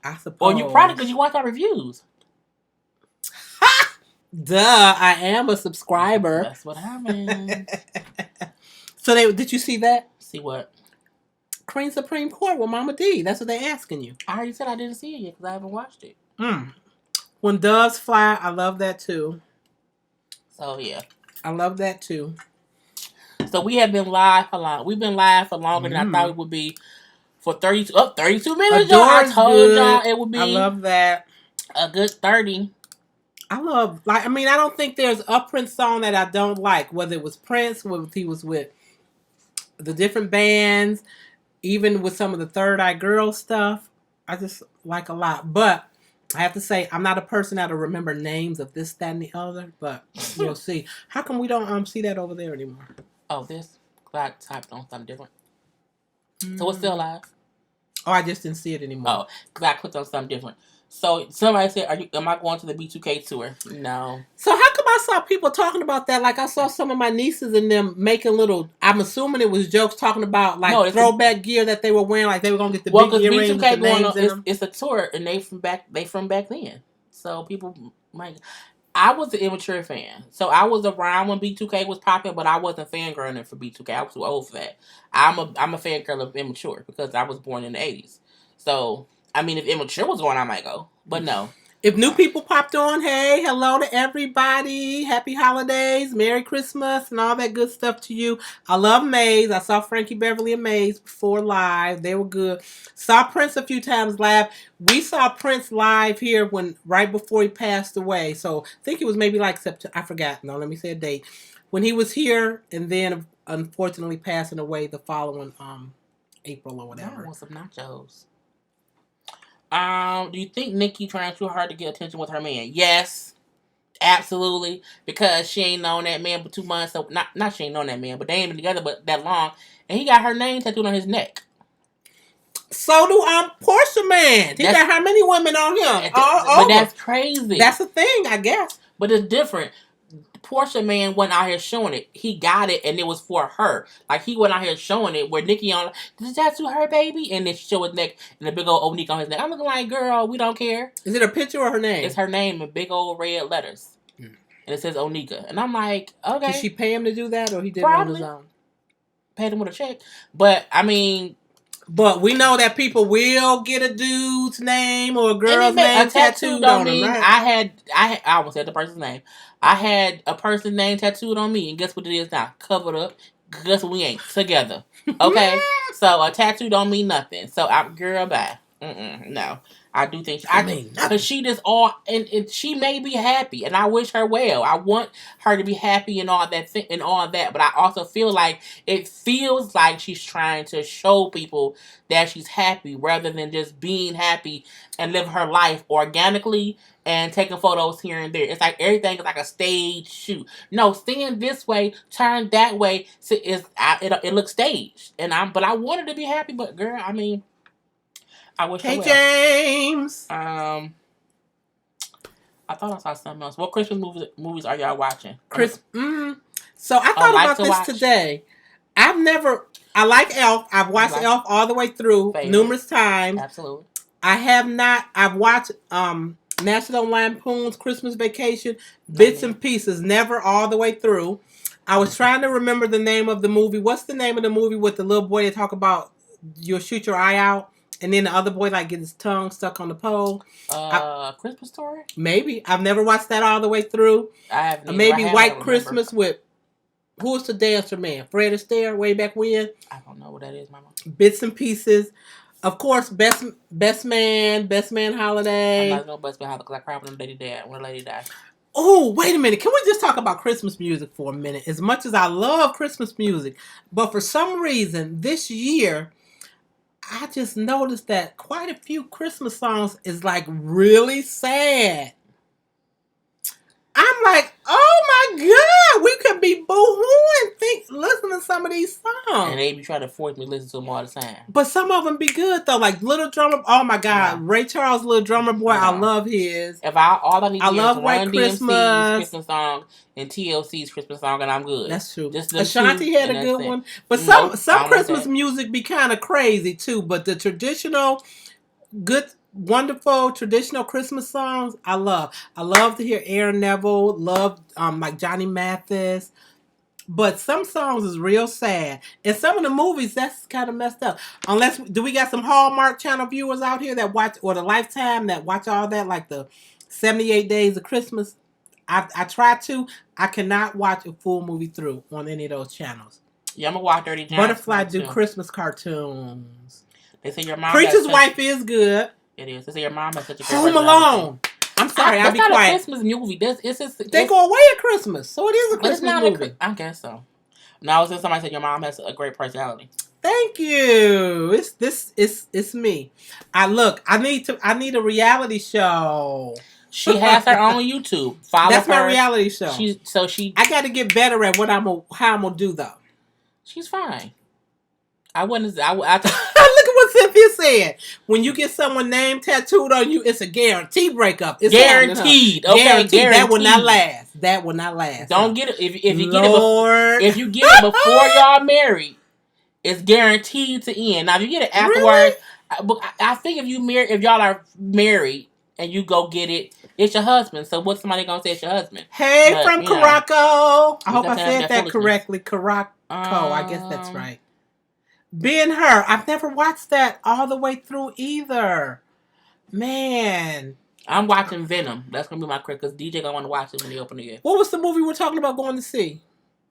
I suppose. Or you probably, because you watch our reviews. Duh, I am a subscriber. That's what happened. So did you see that? See what? Queen Supreme Court with Mama D. That's what they're asking you. I already said I didn't see it yet because I haven't watched it. When Doves Fly, I love that too. So yeah. I love that too. So we have been live for long. We've been live for longer than I thought it would be. For 32 minutes, y'all. I told y'all it would be. I love that. A good 30. I don't think there's a Prince song that I don't like. Whether it was Prince, whether he was with the different bands, even with some of the Third Eye Girl stuff, I just like a lot. But I have to say, I'm not a person that'll remember names of this, that, and the other. But you'll see. How come we don't see that over there anymore? Oh, this? I typed on something different. So it's still live? Oh, I just didn't see it anymore. Oh, because I clicked on something different. So somebody said, am I going to the B2K tour? No. So how come I saw people talking about that? Like I saw some of my nieces and them making little, I'm assuming it was jokes talking about like throwback gear that they were wearing, like they were going to get the big earrings with the names in them. It's a tour and they from back then. So people might... I was an immature fan. So I was around when B2K was popular, but I wasn't fangirling for B2K. I was too old for that. I'm a fangirl of immature because I was born in the 80s. So, I mean, if immature was going, I might go. But no. If new people popped on, hey, hello to everybody. Happy holidays. Merry Christmas and all that good stuff to you. I love Maze. I saw Frankie Beverly and Maze before live. They were good. Saw Prince a few times live. We saw Prince live here right before he passed away. So I think it was maybe like September. I forgot. No, let me say a date. When he was here and then unfortunately passing away the following April or whatever. I want some nachos. Do you think Nikki trying too hard to get attention with her man? Yes, absolutely. Because she ain't known that man for 2 months. So not she ain't known that man, but they ain't been together but that long, and he got her name tattooed on his neck. So do Portia man. He got how many women on him? But that's crazy. That's a thing, I guess. But it's different. Portia man went out here showing it. He got it, and it was for her. Like, he went out here showing it, where Nikki on, did you tattoo her baby? And then she showed his neck, and the big old Onik on his neck. I'm looking like, girl, we don't care. Is it a picture or her name? It's her name in big old red letters. And it says Onika. And I'm like, okay. Did she pay him to do that, or he did it on his own? Paid him with a check. But, I mean... But we know that people will get a dude's name or a girl's name tattooed on them, right? I almost said the person's name. I had a person's name tattooed on me, and guess what it is now? Covered up. Guess what? We ain't together. Okay? So a tattoo don't mean nothing. So, girl, bye. No. I do think because she just and she may be happy, and I wish her well. I want her to be happy and all that, but I also feel like it feels like she's trying to show people that she's happy rather than just being happy and living her life organically and taking photos here and there. It's like everything is like a stage shoot. No, stand this way, turn that way. So it looks staged, but I wanted to be happy, but girl, I mean. I wish hey, James. I thought I saw something else. What Christmas movies are y'all watching? So I thought about this today. I like Elf. I've watched Elf all the way through numerous times. Absolutely. I've watched National Lampoon's Christmas Vacation, bits and pieces, never all the way through. I was trying to remember the name of the movie. What's the name of the movie with the little boy that talk about you'll shoot your eye out? And then the other boy like get his tongue stuck on the pole. Christmas Story? Maybe. I've never watched that all the way through. I haven't. Maybe White Christmas with who was the dancer man? Fred Astaire way back when. I don't know what that is, Mama. Bits and pieces. Of course, best man holiday. I'm not gonna best man holiday because I cried when a lady died. Oh, wait a minute. Can we just talk about Christmas music for a minute? As much as I love Christmas music, but for some reason this year. I just noticed that quite a few Christmas songs is like really sad. I'm like, oh my God, we could be boo-hooing, listen to some of these songs. And they be trying to force me to listen to them all the time. But some of them be good though, like Little Drummer. Oh my God, no. Ray Charles, Little Drummer Boy, no. I love his. All I need to hear is White Run Christmas. DMC's Christmas song and TLC's Christmas song, and I'm good. That's true. Just Ashanti had a good one, but some Christmas music be kind of crazy too. But the traditional, good. Wonderful traditional Christmas songs I love. I love to hear Aaron Neville, love like Johnny Mathis. But some songs is real sad. And some of the movies that's kind of messed up. Do we got some Hallmark Channel viewers out here that watch, or the Lifetime that watch all that, like the 78 Days of Christmas? I try to. I cannot watch a full movie through on any of those channels. Yeah, I'm gonna watch Dirty Johnson. Butterfly do Christmas cartoons. They say your mom. Preacher's Wife is good. It is. They say your mom has such a great Home Alone. I'm sorry, I'll be quiet. That's not a Christmas movie. They go away at Christmas, so it is a Christmas movie. I guess so. No, I was saying somebody said your mom has a great personality. Thank you. It's me. I need a reality show. She has her own YouTube. That's my reality show. I got to get better at how I'm gonna do though. She's fine. I wouldn't. Look at what Cynthia said. When you get someone's name tattooed on you, it's a guaranteed breakup. It's guaranteed. Okay, guaranteed. That will not last. That will not last. Don't get it if you get it. If you get it before y'all married, it's guaranteed to end. Now, if you get it afterwards, really? I think if y'all are married and you go get it, it's your husband. So what's somebody gonna say? It's your husband. Hey, from Caraco. I hope I said that correctly. Caraco. I guess that's right. Being Her. I've never watched that all the way through either. Man. I'm watching Venom. That's going to be my credit because DJ gonna want to watch it when they open again. What was the movie we're talking about going to see?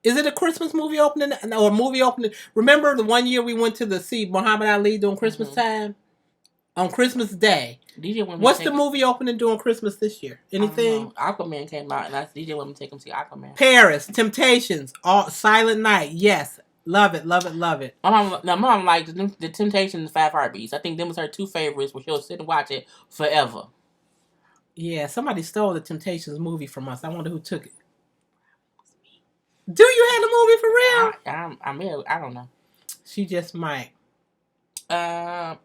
Is it a Christmas movie opening or a movie opening? Remember the one year we went to see Muhammad Ali during Christmas time? On Christmas Day. DJ What's the movie opening during Christmas this year? Anything? Aquaman came out and DJ wanted me to take him to see Aquaman. Paris. Temptations. Silent Night. Yes. Love it, love it, love it. My mom liked the Temptations, 5 Heartbeats. I think them was her 2 favorites, where she'll sit and watch it forever. Yeah, somebody stole the Temptations movie from us. I wonder who took it. Do you have the movie for real? I don't know. She just might. I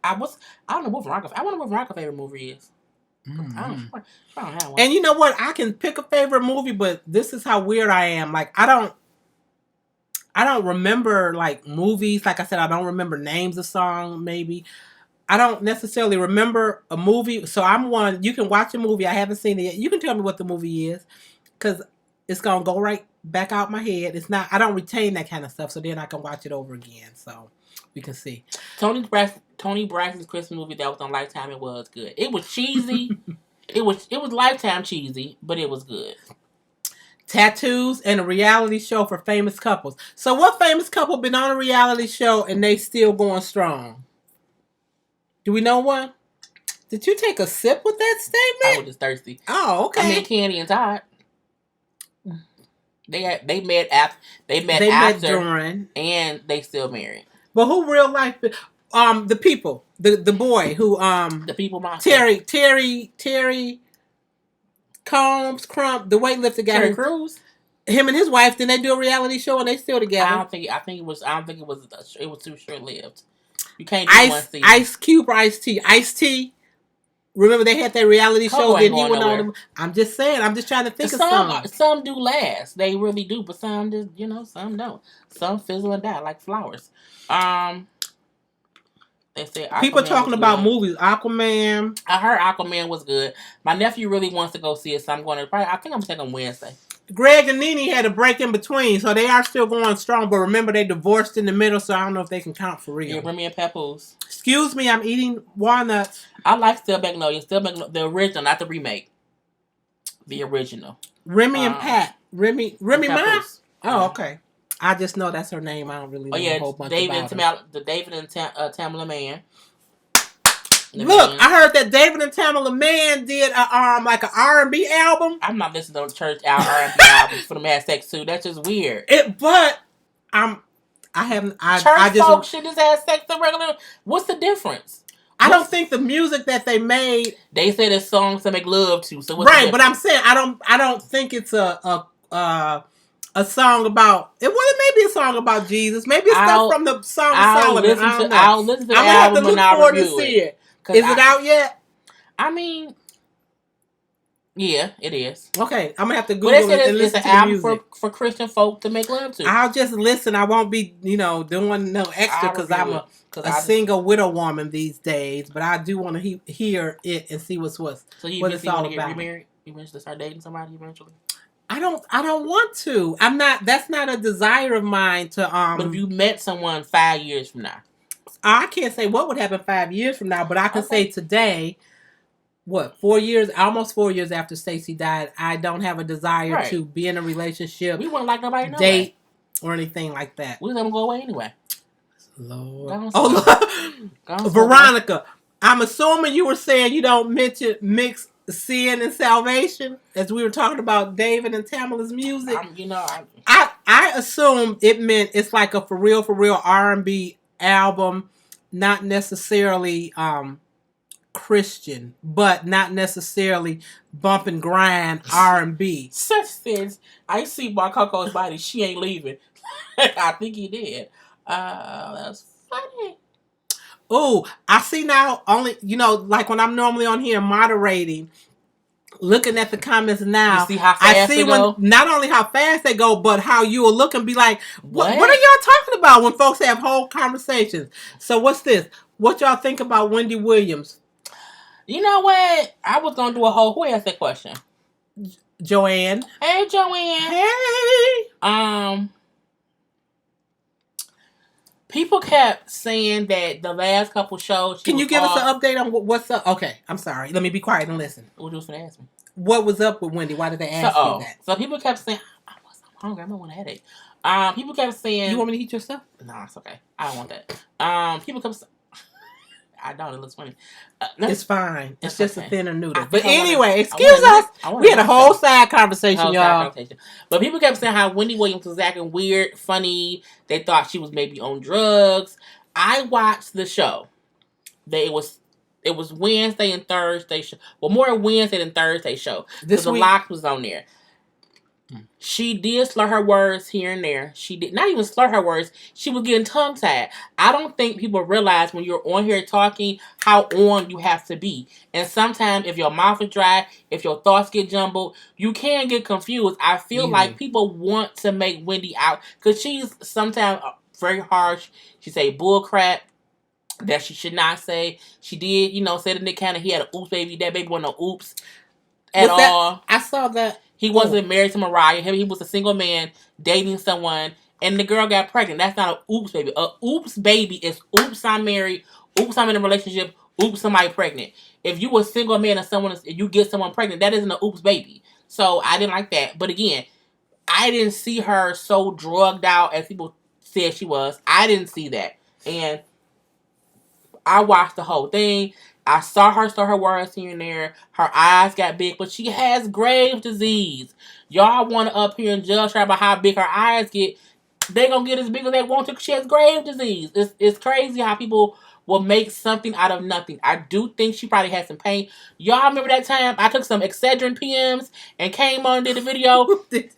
don't know what Veronica's. I wonder what Veronica's favorite movie is. Mm-hmm. I don't have one. And you know what? I can pick a favorite movie, but this is how weird I am. Like I don't remember like movies. Like I said, I don't remember names of songs. Maybe I don't necessarily remember a movie. So I'm one. You can watch a movie. I haven't seen it yet. You can tell me what the movie is, because it's gonna go right back out my head. It's not. I don't retain that kind of stuff. So then I can watch it over again. So we can see. Tony Braxton's Christmas movie that was on Lifetime. It was good. It was cheesy. it was Lifetime cheesy, but it was good. Tattoos and a reality show for famous couples. So what famous couple been on a reality show and they still going strong? Do we know one? Did you take a sip with that statement? I was just thirsty. Oh, okay. I mean, Candy and Todd. They met after during, and they still married. But who real life? The people, the boy who the people. Terry Combs, Crump, the weightlifter guy. Terry Crews. Him and his wife. Didn't they do a reality show and they still together? I don't think it was. It was too short lived. You can't do one season. Ice Cube or Ice T. Ice T. Remember they had that reality show. Then he went on. I'm just saying. I'm just trying to think of some. Some do last. They really do, but some just some don't. Some fizzle and die like flowers. They said people talking about movies. Aquaman. I heard Aquaman was good. My nephew really wants to go see it, so I'm going to. I think I'm taking Wednesday. Greg and Nene had a break in between, so they are still going strong. But remember, they divorced in the middle, so I don't know if they can count for real. Yeah, Remy and Papoose. Excuse me, I'm eating walnuts. I like Still Magnolia. The original, not the remake. The original. Remy and Pat. Remy Ma? Oh, okay. I just know that's her name. I don't really know a whole bunch about her. The David and Tamala Man. Look, I heard that David and Tamala Man did like an R&B album. I'm not listening to church R&B albums for them have sex too. That's just weird. I haven't. Church folk shit just have sex to regular. What's the difference? I don't think the music that they made. They said it's songs to make love to. So right, but I'm saying I don't think it's a song about it. Well, it may be a song about Jesus. Maybe it's stuff from the Song of Solomon. I'll listen to the album and I'll review it. Is it out yet? I mean, yeah, it is. Okay, I'm gonna have to Google it and listen to the music. It's an album for Christian folk to make love to. I'll just listen. I won't be, doing no extra because I'm a single widow woman these days. But I do want to hear it and see what it's all about. So you get remarried? You want to start dating somebody eventually? I don't want to. I'm not. That's not a desire of mine to. But if you met someone 5 years from now. I can't say what would happen 5 years from now, but I can say today, 4 years, almost 4 years after Stacey died, I don't have a desire to be in a relationship. We wouldn't like nobody know date or anything like that. We let them go away anyway. Lord. Veronica, I'm assuming you were saying you don't mix sin and salvation as we were talking about David and Tamala's music. I assumed it meant it's like a for real R&B album, not necessarily Christian, but not necessarily bump and grind R&B. Such things. I see by Coco's body, she ain't leaving. I think he did. That's funny. Oh, I see now. Only like when I'm normally on here moderating, looking at the comments now, you see how fast they go? Not only how fast they go, but how you will look and be like, what are y'all talking about when folks have whole conversations? So what's this? What y'all think about Wendy Williams? You know what? I was going to do a whole... Who asked that question? Joanne. Hey, Joanne. Hey. People kept saying that the last couple shows... Can you give us an update on what's up? Okay, I'm sorry. Let me be quiet and listen. What was going to ask me? What was up with Wendy? Why did they ask you that? So people kept saying... I'm hungry. I might want a headache. People kept saying... You want me to eat your stuff? No, it's okay. I don't want that. People kept saying... I don't. It looks funny. It's fine. It's just okay. a thinner noodle. But anyway, excuse us. We had a whole side conversation, y'all. But people kept saying how Wendy Williams was acting weird, funny. They thought she was maybe on drugs. I watched the show. It was Wednesday and Thursday show. Well, more Wednesday than Thursday show. Because the Lock was on there. She did slur her words here and there. She did not even slur her words. She was getting tongue-tied. I don't think people realize when you're on here talking how on you have to be. And sometimes if your mouth is dry, if your thoughts get jumbled, you can get confused. I feel like people want to make Wendy out because she's sometimes very harsh. She say bull crap that she should not say. She did, say to Nick Cannon he had an oops baby. That baby wasn't no oops at all. I saw that. He wasn't married to Mariah. He was a single man dating someone, and the girl got pregnant. That's not an oops baby. A oops baby is oops I'm married, oops I'm in a relationship, oops somebody pregnant. If you a single man and you get someone pregnant, that isn't an oops baby. So I didn't like that. But again, I didn't see her so drugged out as people said she was. I didn't see that. And I watched the whole thing. I saw her slur her words here and there. Her eyes got big, but she has grave disease. Y'all want to up here and judge her about how big her eyes get. They gonna get as big as they want to because she has grave disease. It's crazy how people will make something out of nothing. I do think she probably had some pain. Y'all remember that time I took some Excedrin PMs and came on and did a video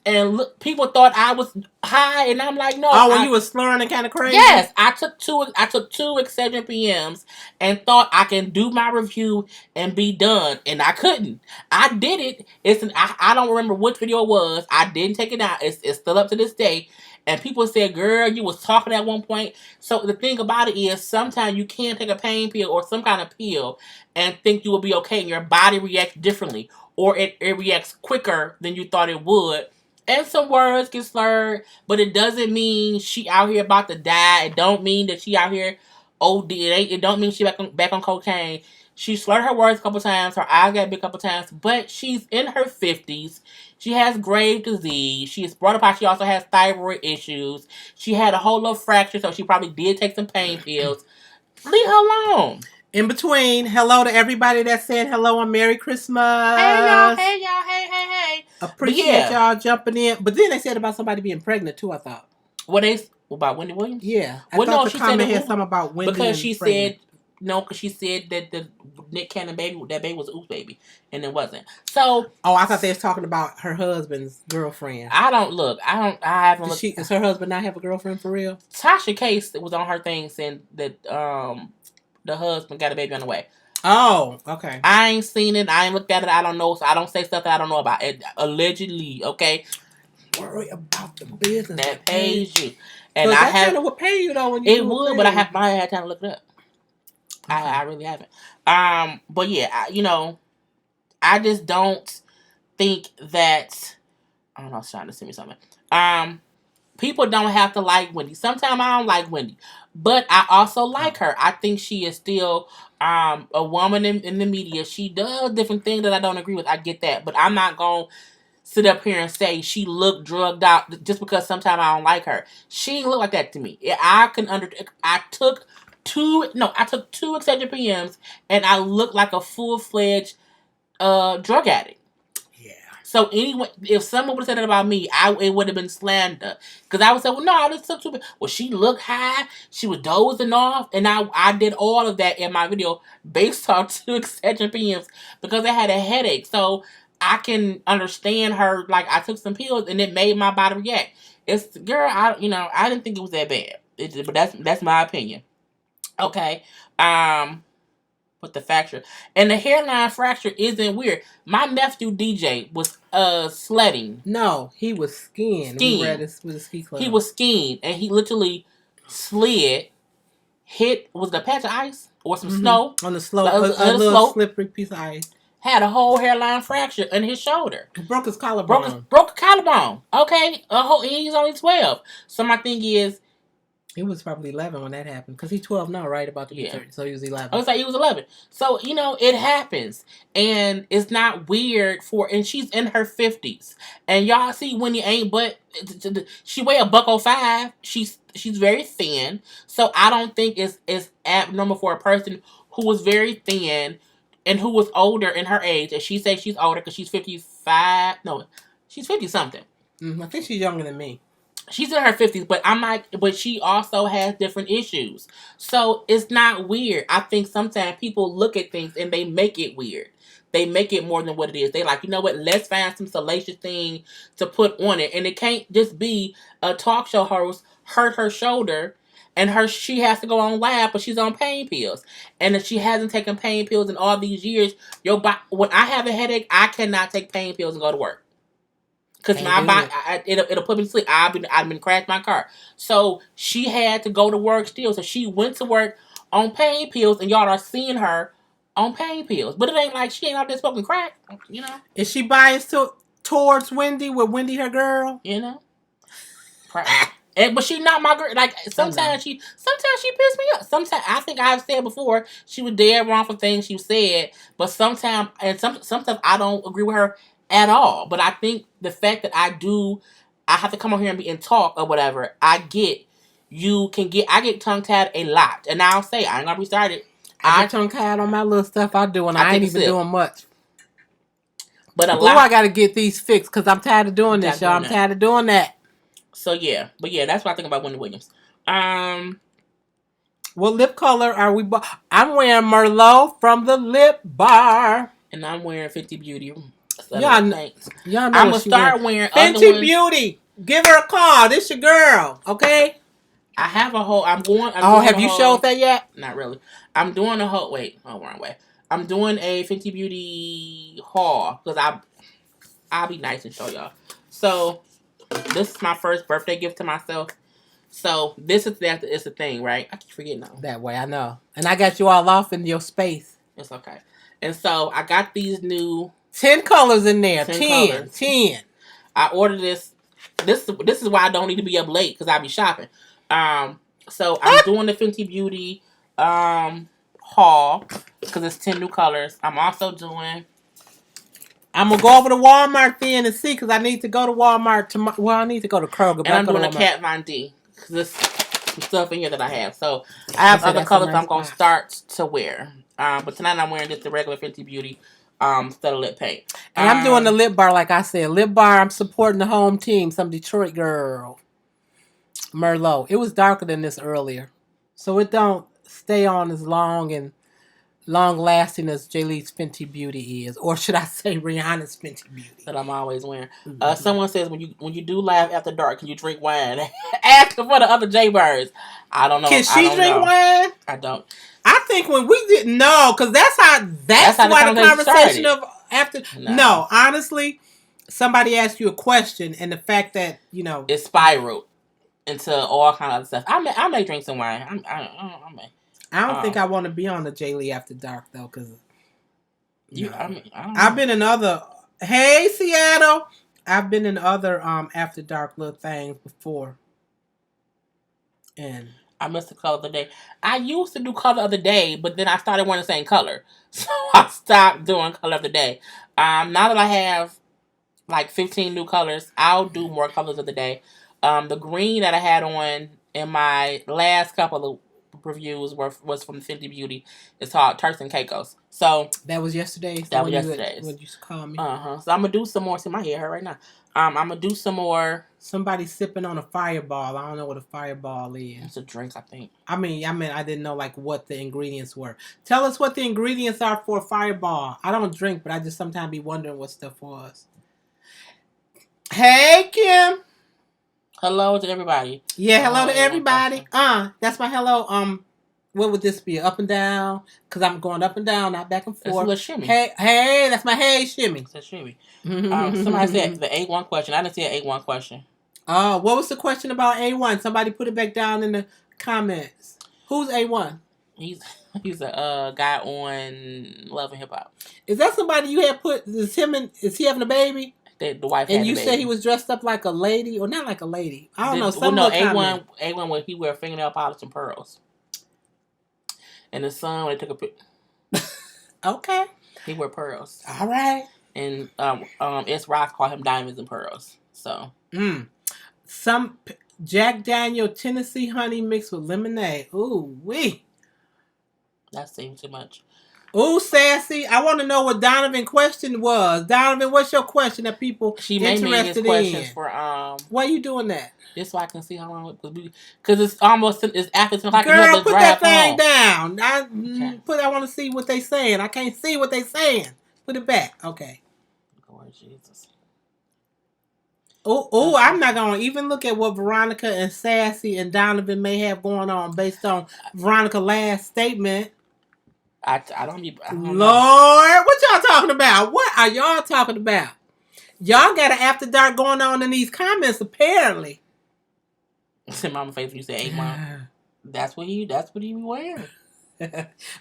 and people thought I was high and I'm like, no. Oh, when you was slurring and kind of crazy? Yes, I took two Excedrin PMs and thought I can do my review and be done, and I couldn't. I did it. I don't remember which video it was. I didn't take it out. It's still up to this day. And people said, girl, you was talking at one point. So the thing about it is sometimes you can't take a pain pill or some kind of pill and think you will be okay and your body reacts differently or it reacts quicker than you thought it would. And some words get slurred, but it doesn't mean she out here about to die. It don't mean that she out here OD. It don't mean she back on cocaine. She slurred her words a couple times. Her eyes got big a couple times. But she's in her 50s. She has grave disease. She is brought up how she also has thyroid issues. She had a whole little fracture, so she probably did take some pain pills. Leave her alone. In between, hello to everybody that's saying hello and Merry Christmas. Hey, y'all. Hey. Appreciate y'all jumping in. But then they said about somebody being pregnant, too, I thought. About Wendy Williams? Yeah. I thought the comment had something about Wendy because she pregnant. Because she said that the Nick Cannon baby, that baby was an oops baby, and it wasn't. So, I thought they was talking about her husband's girlfriend. I haven't looked. Does her husband not have a girlfriend for real? Tasha Case was on her thing saying that the husband got a baby on the way. Oh, okay. I ain't seen it. I ain't looked at it. I don't know. So I don't say stuff that I don't know about. It allegedly, okay. Worry about the business that pays you, and I have. It would pay you though when you. It would, but I had time to look it up. Okay. I really haven't. But yeah, I just don't think that. I don't know. I was trying to send me something. People don't have to like Wendy. Sometimes I don't like Wendy, but I also like her. I think she is still a woman in the media. She does different things that I don't agree with. I get that, but I'm not gonna sit up here and say she looked drugged out just because sometimes I don't like her. She didn't look like that to me. I took two Excedrin PMs and I looked like a full-fledged drug addict. Yeah. So anyway, if someone would have said that about me, it would have been slander. Because I would say, well, no, this is too bad. Well, she looked high. She was dozing off. And I did all of that in my video based on 2 Excedrin PMs because I had a headache. So I can understand her. Like, I took some pills and it made my body react. I didn't think it was that bad. But that's my opinion. Okay. With the fracture. And the hairline fracture isn't weird. My nephew DJ was sledding. No, he was skiing. We read this with a ski club. He was skiing and he literally slid, was it a patch of ice or some snow? On the slope. A little slippery piece of ice. Had a whole hairline fracture in his shoulder. He broke his collarbone. Broke a collarbone. Okay. He's only 12. So my thing is, he was probably 11 when that happened. Because he's 12 now, right? About to be 30. So he was 11. I was like, he was 11. So, it happens. And it's not weird and she's in her 50s. And y'all see Wendy ain't but, she weigh $105. She's very thin. So I don't think it's abnormal for a person who was very thin and who was older in her age. And she said she's older because she's 55. No, she's 50 something. I think she's younger than me. She's in her 50s, but she also has different issues. So it's not weird. I think sometimes people look at things and they make it weird. They make it more than what it is. They like, you know what, let's find some salacious thing to put on it. And it can't just be a talk show host hurt her shoulder and she has to go on live, but she's on pain pills. And if she hasn't taken pain pills in all these years, when I have a headache, I cannot take pain pills and go to work. Because my body, it'll put me to sleep. I've been crashing my car. So she had to go to work still. So she went to work on pain pills, and y'all are seeing her on pain pills. But it ain't like she ain't out there smoking crack, you know. Is she biased towards Wendy? With Wendy her girl? You know. But she not my girl. Like sometimes she pissed me off. Sometimes I think I've said before she was dead wrong for things she said. But sometimes some stuff I don't agree with her at all. But I think the fact that I have to come on here and talk or whatever. I get tongue tied a lot, and I'll say I ain't gonna restart it. I get tongue tied on my little stuff I do, and I ain't even doing much. But I gotta get these fixed because I'm tired of doing this, y'all. I'm tired of doing that. So yeah, but yeah, that's what I think about Wendy Williams. What lip color are we? I'm wearing Merlot from the Lip Bar, and I'm wearing Fenty Beauty. Y'all know I'm gonna start wearing Fenty Beauty. Give her a call. This your girl, okay? I have a whole. Have you showed that yet? Not really. I'm doing a whole. Wait, wrong way. I'm doing a Fenty Beauty haul because I'll be nice and show y'all. So this is my first birthday gift to myself. So this is it's a thing, right? I keep forgetting that way. I know, and I got you all off in your space. It's okay. And so I got these new 10 colors in there. 10. I ordered this. This is why I don't need to be up late because I be shopping. So I'm doing the Fenty Beauty haul because it's 10 new colors. I'm also doing. I'm gonna go over to Walmart then and see because I need to go to Walmart tomorrow. Well, I need to go to Kroger. And I'm doing a Kat Von D because there's some stuff in here that I have. So I have other colors I'm gonna start to wear. But tonight I'm wearing just the regular Fenty Beauty studded lip paint. And I'm doing the lip bar, like I said. Lip bar, I'm supporting the home team. Some Detroit girl. Merlot. It was darker than this earlier. So it don't stay on as long and long-lasting as Jaylee's Fenty Beauty is. Or should I say Rihanna's Fenty Beauty. That I'm always wearing. Someone says, when you do live after dark, can you drink wine? Ask for the other J-Birds. I don't know. Can she drink wine? I don't. I think when we did because that's why the conversation of after no, honestly, somebody asked you a question and the fact that it spiraled into all kind of other stuff. I may drink some wine. I may. I don't think I want to be on the Jaylee After Dark though, because I've been in other. Hey Seattle, I've been in other After Dark little things before, and. I missed the color of the day. I used to do color of the day, but then I started wearing the same color. So I stopped doing color of the day. Now that I have like 15 new colors, I'll do more colors of the day. The green that I had on in my last couple of reviews was from Fenty Beauty. It's called Turks and Caicos. So that was yesterday's? That was yesterday's. What you call me? So I'm going to do some more. See, my hair hurt right now. I'm going to do some more. Somebody sipping on a Fireball. I don't know what a Fireball is. It's a drink, I think. I mean, I didn't know what the ingredients were. Tell us what the ingredients are for a Fireball. I don't drink, but I just sometimes be wondering what stuff was. Hey, Kim. Hello to everybody. Yeah, hello to everybody. That's my hello. What would this be? Up and down? Because I'm going up and down, not back and forth. It's a little shimmy. Hey, that's my hey shimmy. It's a shimmy. Somebody said the A1 question. I didn't see an A1 question. What was the question about A1? Somebody put it back down in the comments. Who's A1? He's a guy on Love and Hip Hop. Is that somebody you had put? Is he having a baby? The wife. And you said he was dressed up like a lady, or not like a lady? I don't know. A1 when he wear fingernail polish and pearls. And the son, when they took a picture. Okay. He wear pearls. All right. And S. Rock called him diamonds and pearls. So. Some Jack Daniel Tennessee honey mixed with lemonade. Ooh wee. That seems too much. Ooh, sassy. I want to know what Donovan's question was. Donovan, what's your question that people she made me his questions for Why are you doing that? Just so I can see how long because it's almost it's after 10 o'clock. Girl, put that thing down. I want to see what they saying. I can't see what they saying. Put it back. Okay. Lord Jesus. Oh, I'm not going to even look at what Veronica and Sassy and Donovan may have going on based on Veronica's last statement. I don't Lord, know. what y'all talking about? What are y'all talking about? Y'all got an after dark going on in these comments, apparently. Mama face, you say, "Hey, mom." That's what he be wearing.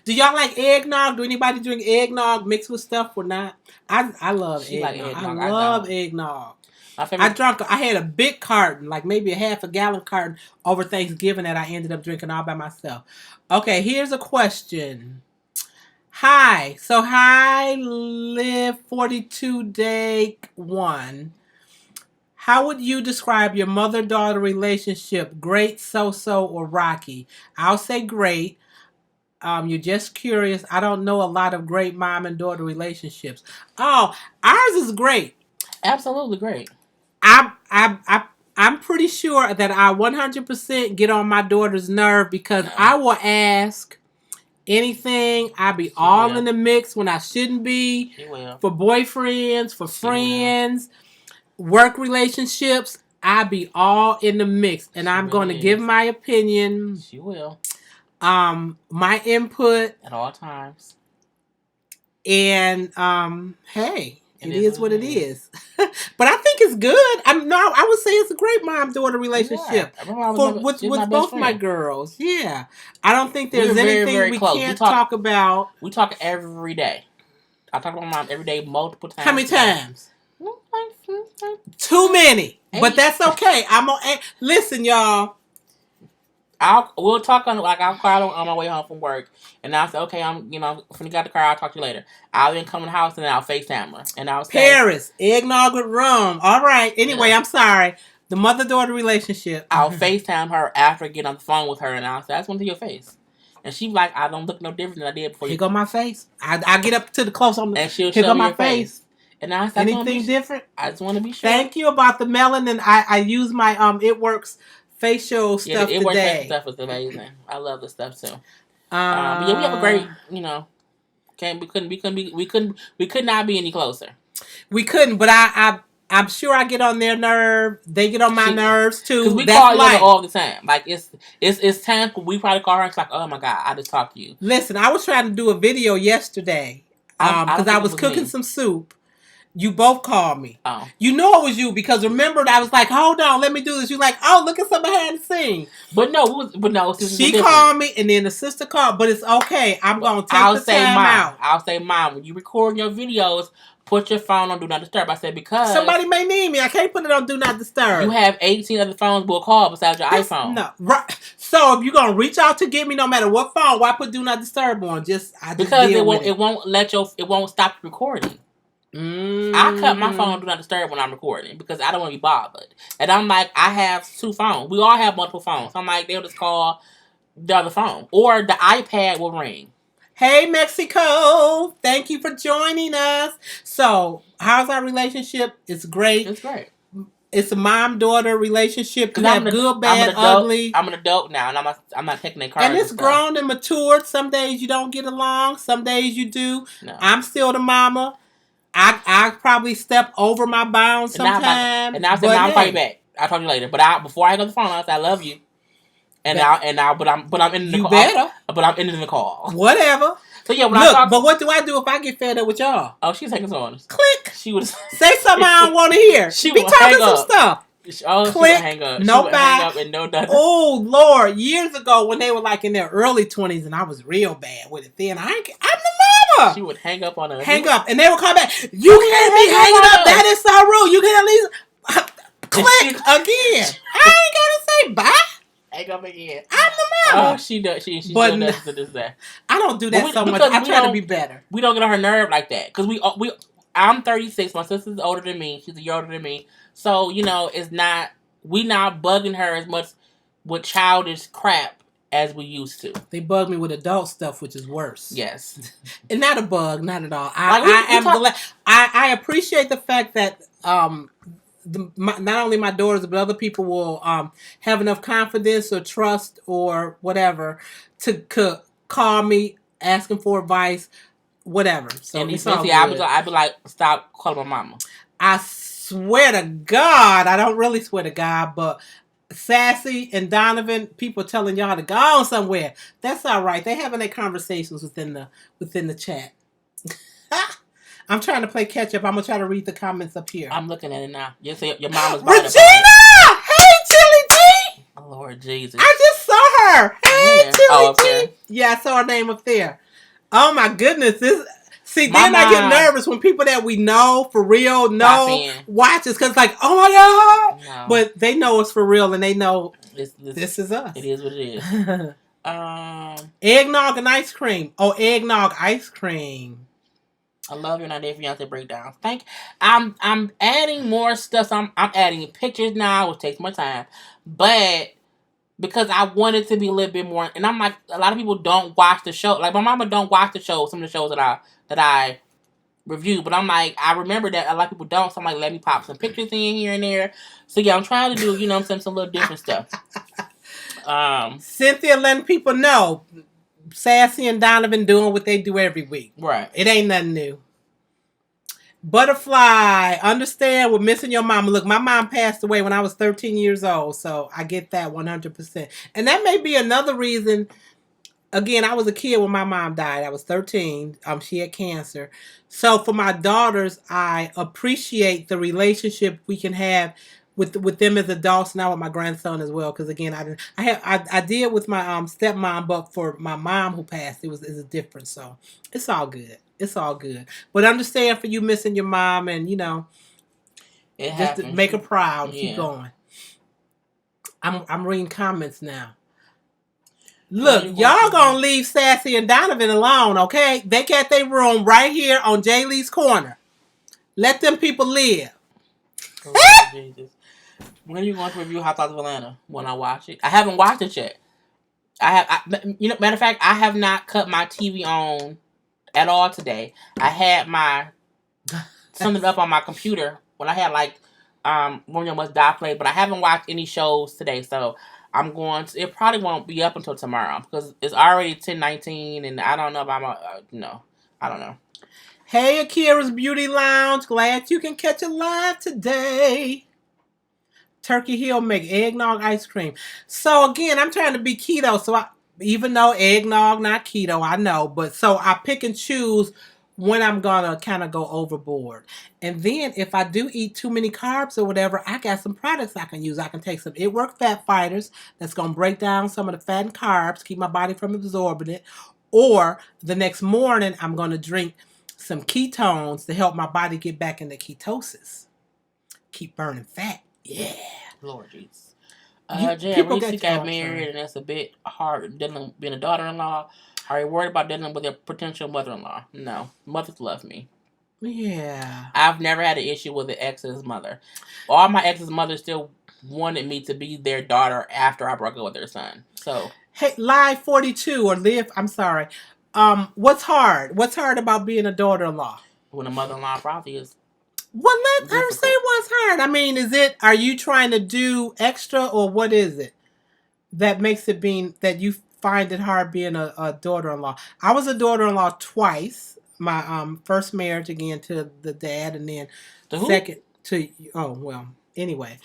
Do y'all like eggnog? Do anybody drink eggnog mixed with stuff or not? I love eggnog. Like eggnog. I love eggnog. I had a big carton, like maybe a half a gallon carton over Thanksgiving that I ended up drinking all by myself. Okay, here's a question. Hi, live 42 day 1. How would you describe your mother-daughter relationship? Great, so-so, or rocky? I'll say great. You're just curious. I don't know a lot of great mom and daughter relationships. Oh, ours is great. Absolutely great. I'm pretty sure that I 100% get on my daughter's nerve because I will ask anything. I be all in the mix when I shouldn't be. For boyfriends, for friends, work relationships. I be all in the mix, and I'm going to give my opinion. She will. My input at all times. And hey, it is what it is. But I think it's good. I would say it's a great mom-daughter relationship with both my girls. Yeah, I don't think there's anything very we can't talk about. We talk every day. I talk about mom every day, multiple times. How many times? Too many, but that's okay. Listen, y'all. We'll talk I'll call on my way home from work, and I'll say, okay, when you got the car, I'll talk to you later. I'll then come in the house and then I'll FaceTime her, and I'll say, Paris, eggnog with rum. All right. Anyway, I'm sorry. The mother-daughter relationship. I'll FaceTime her after I get on the phone with her, and I'll say, I just want to see your face. And she's like, I don't look no different than I did before. Here go my face. I get up to the close on the. And she'll show me your face. And I said, anything different? I just want to be sure. Thank you about the melanin. I use my It Works facial stuff It today. Works facial stuff is amazing. I love the stuff too. But we have a great, we could not be any closer. We couldn't, but I'm sure I get on their nerve. They get on my nerves too. Because we call each other all the time. Like it's time. We probably call her and it's like, oh my God, I just talked to you. Listen, I was trying to do a video yesterday because I was cooking some soup. You both called me. Oh. You know it was you because remember I was like, hold on, let me do this. You're like, oh, look at something behind the scene. But no. She called me and then the sister called, but it's okay. I'm going to take the time out. I'll say, Mom, when you record your videos, put your phone on Do Not Disturb. I said, because somebody may need me. I can't put it on Do Not Disturb. You have 18 other phones will call besides your iPhone. No. Right. So if you're going to reach out to get me no matter what phone, why put Do Not Disturb on? Because it won't stop recording. I cut my phone Do Not Disturb when I'm recording because I don't want to be bothered. And I'm like, I have 2 phones. We all have multiple phones. So I'm like, they'll just call the other phone. Or the iPad will ring. Hey, Mexico. Thank you for joining us. So, how's our relationship? It's great. It's great. It's a mom-daughter relationship. You have good, bad, ugly. I'm an adult now, and I'm not taking their cards. And it's grown and matured. Some days you don't get along. Some days you do. No. I'm still the mama. I probably step over my bounds sometimes. And I'll say, I'll call you back. I'll talk to you later. But before I hang up the phone, I'll say, I love you. But I'm ending the call. You better. But I'm ending the call. Whatever. So yeah, but what do I do if I get fed up with y'all? Oh, she's taking some on. Click. She would say something I don't want to hear. She be talking some stuff. Oh, click. She would hang up. No she back. Hang up and no nothing. Oh Lord, years ago when they were like in their early 20s and I was real bad with it. Then I'm the mama. She would hang up on us. Hang up, and they would call back. You can't be hanging up. That is so rude. You can at least click again. I ain't gotta say bye. Hang up again. I'm the mama. Oh, she does. She does to this day. I don't do that so much. I try to be better. We don't get on her nerve like that because I'm 36. My sister's older than me. She's a year older than me. So it's not. We not bugging her as much with childish crap as we used to. They bug me with adult stuff, which is worse. Yes. And not a bug, not at all. I appreciate the fact that not only my daughters, but other people will have enough confidence or trust or whatever to call me asking for advice, whatever. So and I'd be like, stop calling my mama. I swear to God, I don't really swear to God, but Sassy and Donovan, people telling y'all to go on somewhere. That's all right. They having their conversations within the chat. I'm trying to play catch up. I'm gonna try to read the comments up here. I'm looking at it now. You say your mama's Regina! Hey, Chili G! Oh, Lord Jesus. I just saw her. Hey, Chili G! Yeah, I saw her name up there. Oh my goodness. Then I get nervous when people that we know for real watch us, because like, oh my God. No. But they know us for real, and they know this is us. It is what it is. Eggnog and ice cream. Oh, eggnog ice cream. I love your 90 Day Fiance breakdown. I'm adding more stuff. So I'm adding pictures now, which takes more time. But because I want it to be a little bit more, and I'm like, a lot of people don't watch the show. Like my mama don't watch the show. Some of the shows that I review, but I'm like, I remember that a lot of people don't. So I'm like, let me pop some pictures in here and there. So yeah, I'm trying to do, some little different stuff. Cynthia letting people know. Sassy and Donovan doing what they do every week. Right. It ain't nothing new. Butterfly, understand we're missing your mama. Look, my mom passed away when I was 13 years old, so I get that 100%. And that may be another reason. Again, I was a kid when my mom died. I was 13. She had cancer. So for my daughters, I appreciate the relationship we can have with them as adults, now with my grandson as well. Because again, I did with my stepmom, but for my mom who passed, it was different. So it's all good. It's all good. But understand for you missing your mom, and just to make her proud. Yeah. Keep going. I'm reading comments now. Look, y'all gonna leave Sassy and Donovan alone, okay? They got their room right here on Jay Lee's corner. Let them people live. Oh, Jesus. When are you going to review Hot Dogs of Atlanta? When I watch it, I haven't watched it yet. Matter of fact, I have not cut my TV on at all today. I had something up on my computer when I had Romeo Must Die play, but I haven't watched any shows today, so I'm going to. It probably won't be up until tomorrow because it's already 10:19, and I don't know if I'm I don't know. Hey, Akira's Beauty Lounge. Glad you can catch it live today. Turkey Hill make eggnog ice cream. So again, I'm trying to be keto. So even though eggnog not keto, I know, but so I pick and choose when I'm gonna kind of go overboard. And then if I do eat too many carbs or whatever, I got some products I can use. I can take some It Work Fat Fighters that's gonna break down some of the fat and carbs, keep my body from absorbing it. Or the next morning, I'm gonna drink some ketones to help my body get back into ketosis. Keep burning fat. Yeah. Lord Jesus. Jay Reese got married, and that's a bit hard being a daughter-in-law. Are you worried about dealing with a potential mother-in-law? No. Mothers love me. Yeah. I've never had an issue with an ex's mother. All my ex's mothers still wanted me to be their daughter after I broke up with their son. So. Hey, Live 42 or Live, I'm sorry. What's hard? What's hard about being a daughter-in-law? When a mother-in-law probably is. Well, let her say what's hard. I mean, are you trying to do extra, or what is it that makes it that you find it hard being a daughter-in-law? I was a daughter-in-law twice. My first marriage, again, to the dad, and then second to, anyway.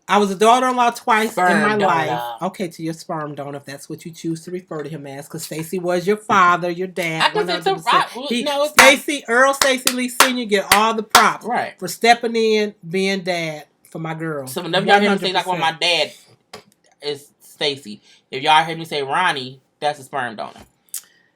I was a daughter-in-law twice in my life. Okay, to your sperm donor, if that's what you choose to refer to him as, because Stacey was your father, your dad. Earl Stacey Lee Sr. get all the props for stepping in, being dad for my girl. So whenever y'all hear me say when my dad is Stacey, if y'all hear me say Ronnie, that's a sperm donor.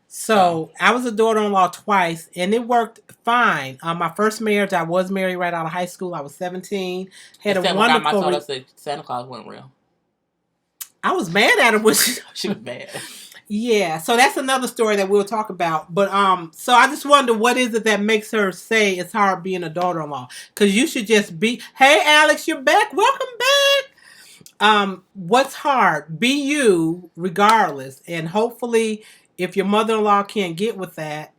So I was a daughter-in-law twice, and it worked fine. My first marriage, I was married right out of high school. I was 17. Had a wonderful. Told us that Santa Claus wasn't real. I was mad at her when she was mad. Yeah, so that's another story that we'll talk about. But so I just wonder, what is it that makes her say it's hard being a daughter-in-law? Because you should just be. Hey, Alex, you're back. Welcome back. What's hard? Be you, regardless, and hopefully, if your mother-in-law can't get with that,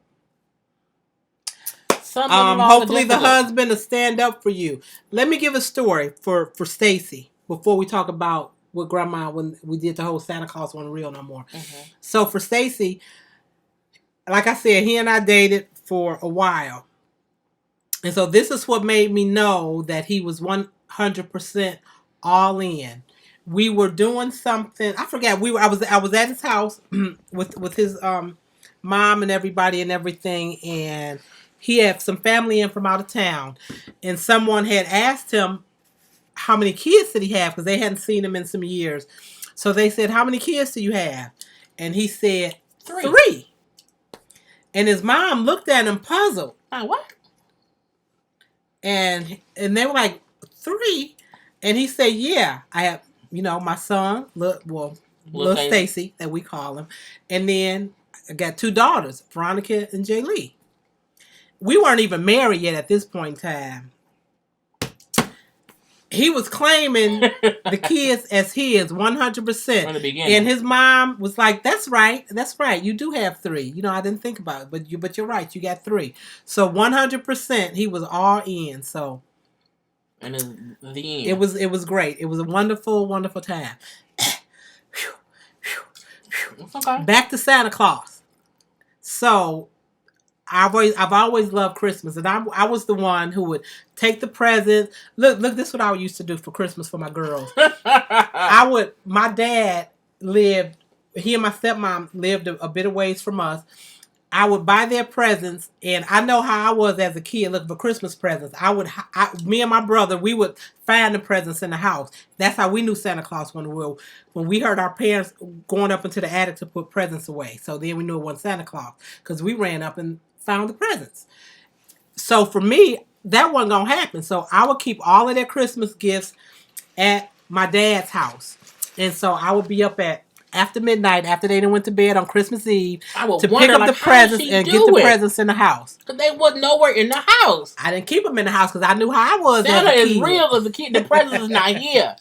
hopefully the husband will stand up for you. Let me give a story for Stacy before we talk about with Grandma when we did the whole Santa Claus wasn't real no more. Mm-hmm. So for Stacy, like I said, he and I dated for a while, and so this is what made me know that he was 100% all in. We were doing something. I forgot. I was at his house with his mom and everybody and everything, and he had some family in from out of town, and someone had asked him how many kids did he have because they hadn't seen him in some years. So they said, "How many kids do you have?" And he said, "3." And his mom looked at him puzzled. What? And they were like, 3? And he said, "Yeah, I have, my son, little Stacy, that we call him. And then I got 2 daughters, Veronica and Jay Lee." We weren't even married yet at this point in time. He was claiming the kids as his 100%. From the beginning. And his mom was like, That's right. You do have 3. I didn't think about it, but you're right. You got 3. So 100%, he was all in. So, and the end. It was great. It was a wonderful, wonderful time. Okay. Back to Santa Claus. So I've always loved Christmas, and I was the one who would take the presents. Look, this is what I used to do for Christmas for my girls. My dad lived, he and my stepmom lived a bit of ways from us. I would buy their presents, and I know how I was as a kid looking for Christmas presents. Me and my brother, we would find the presents in the house. That's how we knew Santa Claus when we heard our parents going up into the attic to put presents away. So then we knew it wasn't Santa Claus because we ran up and found the presents. So for me, that wasn't going to happen. So I would keep all of their Christmas gifts at my dad's house. And so I would be up at after midnight, after they went to bed on Christmas Eve, to pick up the presents and get the presents in the house. Because they wasn't nowhere in the house. I didn't keep them in the house because I knew how I was. Santa is real as a kid. The presents is not here.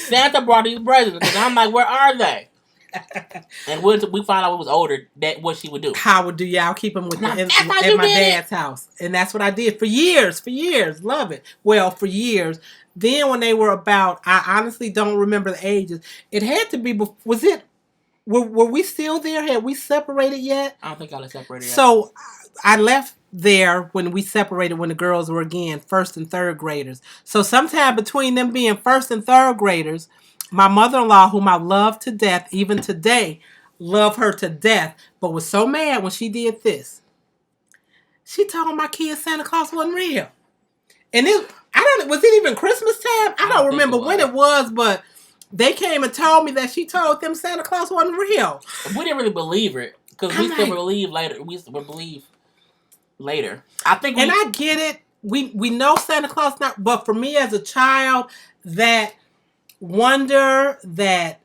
Santa brought these presents, and I'm like, where are they? And when we found out we was older, that what she would do. How I would do? Yeah, I'll keep them at my dad's house, and that's what I did for years. Love it. Well, for years. Then when they were about, I honestly don't remember the ages. It had to be. Was it? Were we still there? Had we separated yet? I don't think I was separated yet. So I left there when we separated when the girls were again 1st and 3rd graders. So sometime between them being 1st and 3rd graders, my mother-in-law, whom I love to death, even today, love her to death, but was so mad when she did this. She told my kids Santa Claus wasn't real. And was it even Christmas time? I don't remember when it was, but they came and told me that she told them Santa Claus wasn't real. We didn't really believe it because we still believe later. We still believe later. I think, and I get it. We know Santa Claus not, but for me as a child, that wonder, that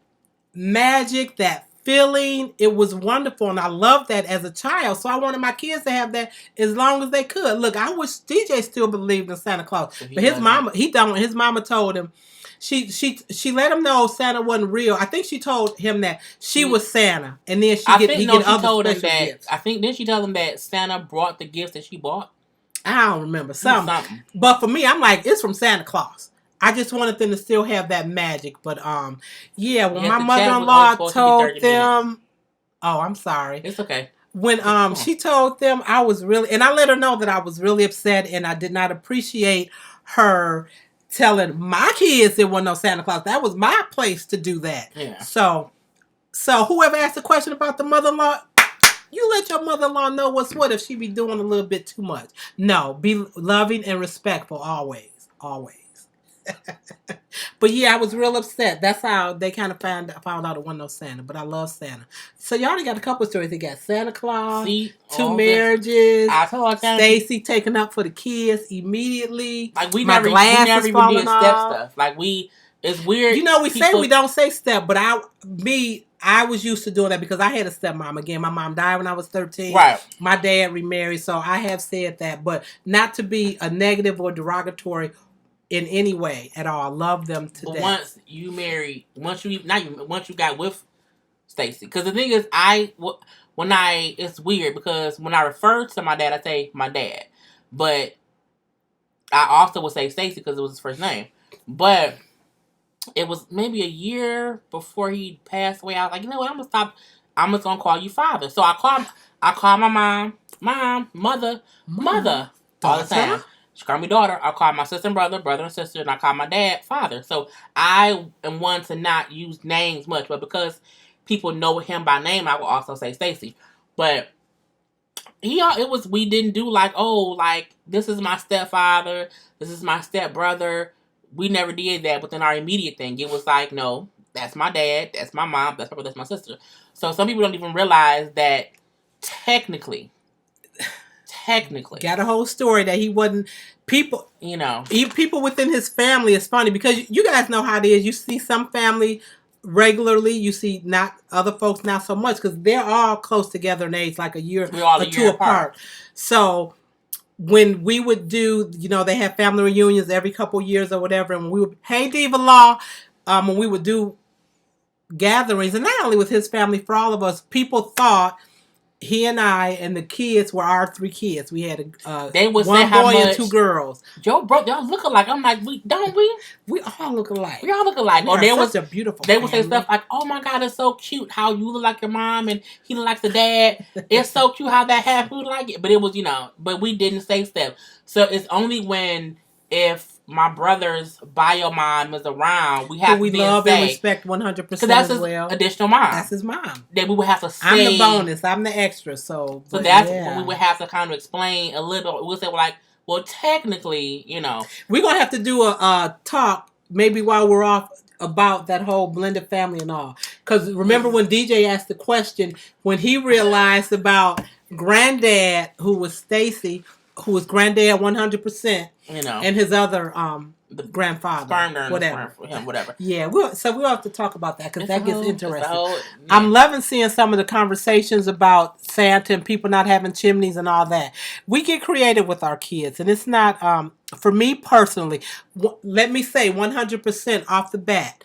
magic, that feeling, it was wonderful, and I loved that as a child. So I wanted my kids to have that as long as they could. Look, I wish DJ still believed in Santa Claus, but his mama, he don't. His mama told him. She let him know Santa wasn't real. I think she told him that she was Santa, and then he get other special gifts. I think then she told him that Santa brought the gifts that she bought. I don't remember something. But for me, I'm like, it's from Santa Claus. I just wanted them to still have that magic. But yeah, when my mother-in-law told them, oh, I'm sorry. It's okay. When she told them, I was really, and I let her know that I was really upset, and I did not appreciate her telling my kids there wasn't no Santa Claus. That was my place to do that. Yeah. So whoever asked the question about the mother-in-law, you let your mother-in-law know what's what if she be doing a little bit too much. No, be loving and respectful always. But yeah, I was real upset. That's how they kind of found out it wasn't no Santa. But I love Santa. So you already got a couple of stories. They got Santa Claus, 2 marriages, Stacy taking up for the kids immediately. Like we never even did step stuff. Like it's weird. We say we don't say step, but I was used to doing that because I had a stepmom. Again, my mom died when I was 13. Right. My dad remarried, so I have said that, but not to be a negative or derogatory in any way at all. Love them to death. Once you married, once you got with Stacy, because the thing is, it's weird because when I refer to my dad, I say my dad, but I also would say Stacy because it was his first name. But it was maybe a year before he passed away. I was like, you know what? I'm gonna stop. I'm just gonna call you father. So I call my mother all the time. She called me daughter. I call my sister and brother and sister, and I call my dad father. So I am one to not use names much, but because people know him by name, I will also say Stacy. But we didn't do like, oh, like this is my stepfather, this is my stepbrother. We never did that within our immediate thing. It was like, no, that's my dad, that's my mom, that's my brother, that's my sister. So some people don't even realize that technically got a whole story that he wasn't. People, even people within his family. It's funny because you guys know how it is. You see some family regularly, you see not other folks not so much because they're all close together in age, like a year or two apart. So when we would do, they have family reunions every couple years or whatever, and we would, hey Diva Law, when we would do gatherings, and not only with his family, for all of us, people thought he and I and the kids were our three kids. We had one boy and two girls. Joe, bro, y'all look alike. I'm like, don't we? We all look alike. We all look alike. Or there was a beautiful. They would say stuff like, "Oh my God, it's so cute how you look like your mom and he look like the dad. It's so cute how that happened." Like it, but it was but we didn't say stuff. So it's only if my brother's bio mom is around, we have to love and respect 100% that's his additional mom. That's his mom. Then we would have to say, I'm the bonus. I'm the extra. So that's when we would have to kind of explain a little. We'll say well, technically, we're gonna have to do a talk maybe while we're off about that whole blended family and all. Because remember when DJ asked the question when he realized about granddad, who was Stacy, who was granddad 100%. And his other the grandfather, whatever. Yeah, we'll have to talk about that because that gets interesting. I'm loving seeing some of the conversations about Santa and people not having chimneys and all that. We get creative with our kids, and it's not for me personally. Let me say 100% off the bat.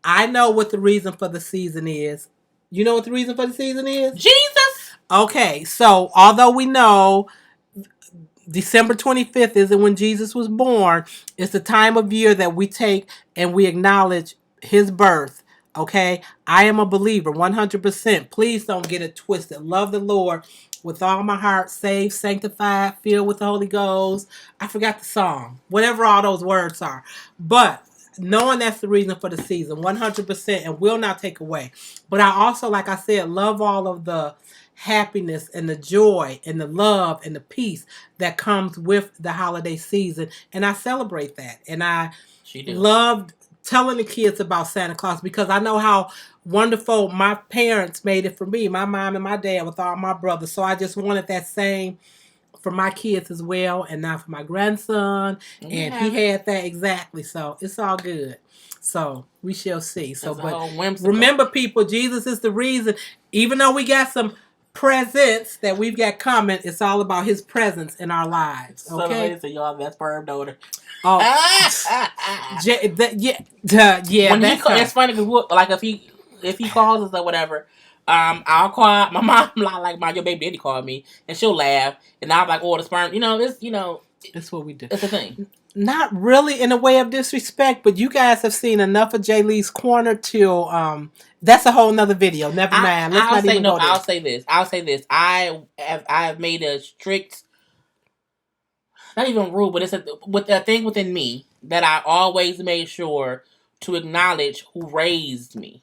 I know what the reason for the season is. You know what the reason for the season is? Jesus. Okay, so although we know December 25th isn't when Jesus was born. It's the time of year that we take and we acknowledge his birth. Okay? I am a believer, 100%. Please don't get it twisted. Love the Lord with all my heart, saved, sanctified, filled with the Holy Ghost. I forgot the song. Whatever all those words are. But knowing that's the reason for the season, 100%, and will not take away. But I also, like I said, love all of the happiness and the joy and the love and the peace that comes with the holiday season, and I celebrate that. And I loved telling the kids about Santa Claus because I know how wonderful my parents made it for me, my mom and my dad, with all my brothers. So I just wanted that same for my kids as well, and now for my grandson, and he had that exactly. So it's all good. So we shall see. So, but remember, people, Jesus is the reason. Even though we got some presents that we've got coming, it's all about his presence in our lives. Okay, so y'all, that's sperm donor. Oh, yeah. When it's funny because if he calls us or whatever, I'll call my mom. Like your baby daddy called me, and she'll laugh, and I'm like, "Oh, the sperm." It's what we do. It's a thing. Not really in a way of disrespect, but you guys have seen enough of Jay Lee's Corner till that's a whole nother video. Never mind. I'll say this. I have made a strict, not even rule, but it's a thing within me that I always made sure to acknowledge who raised me.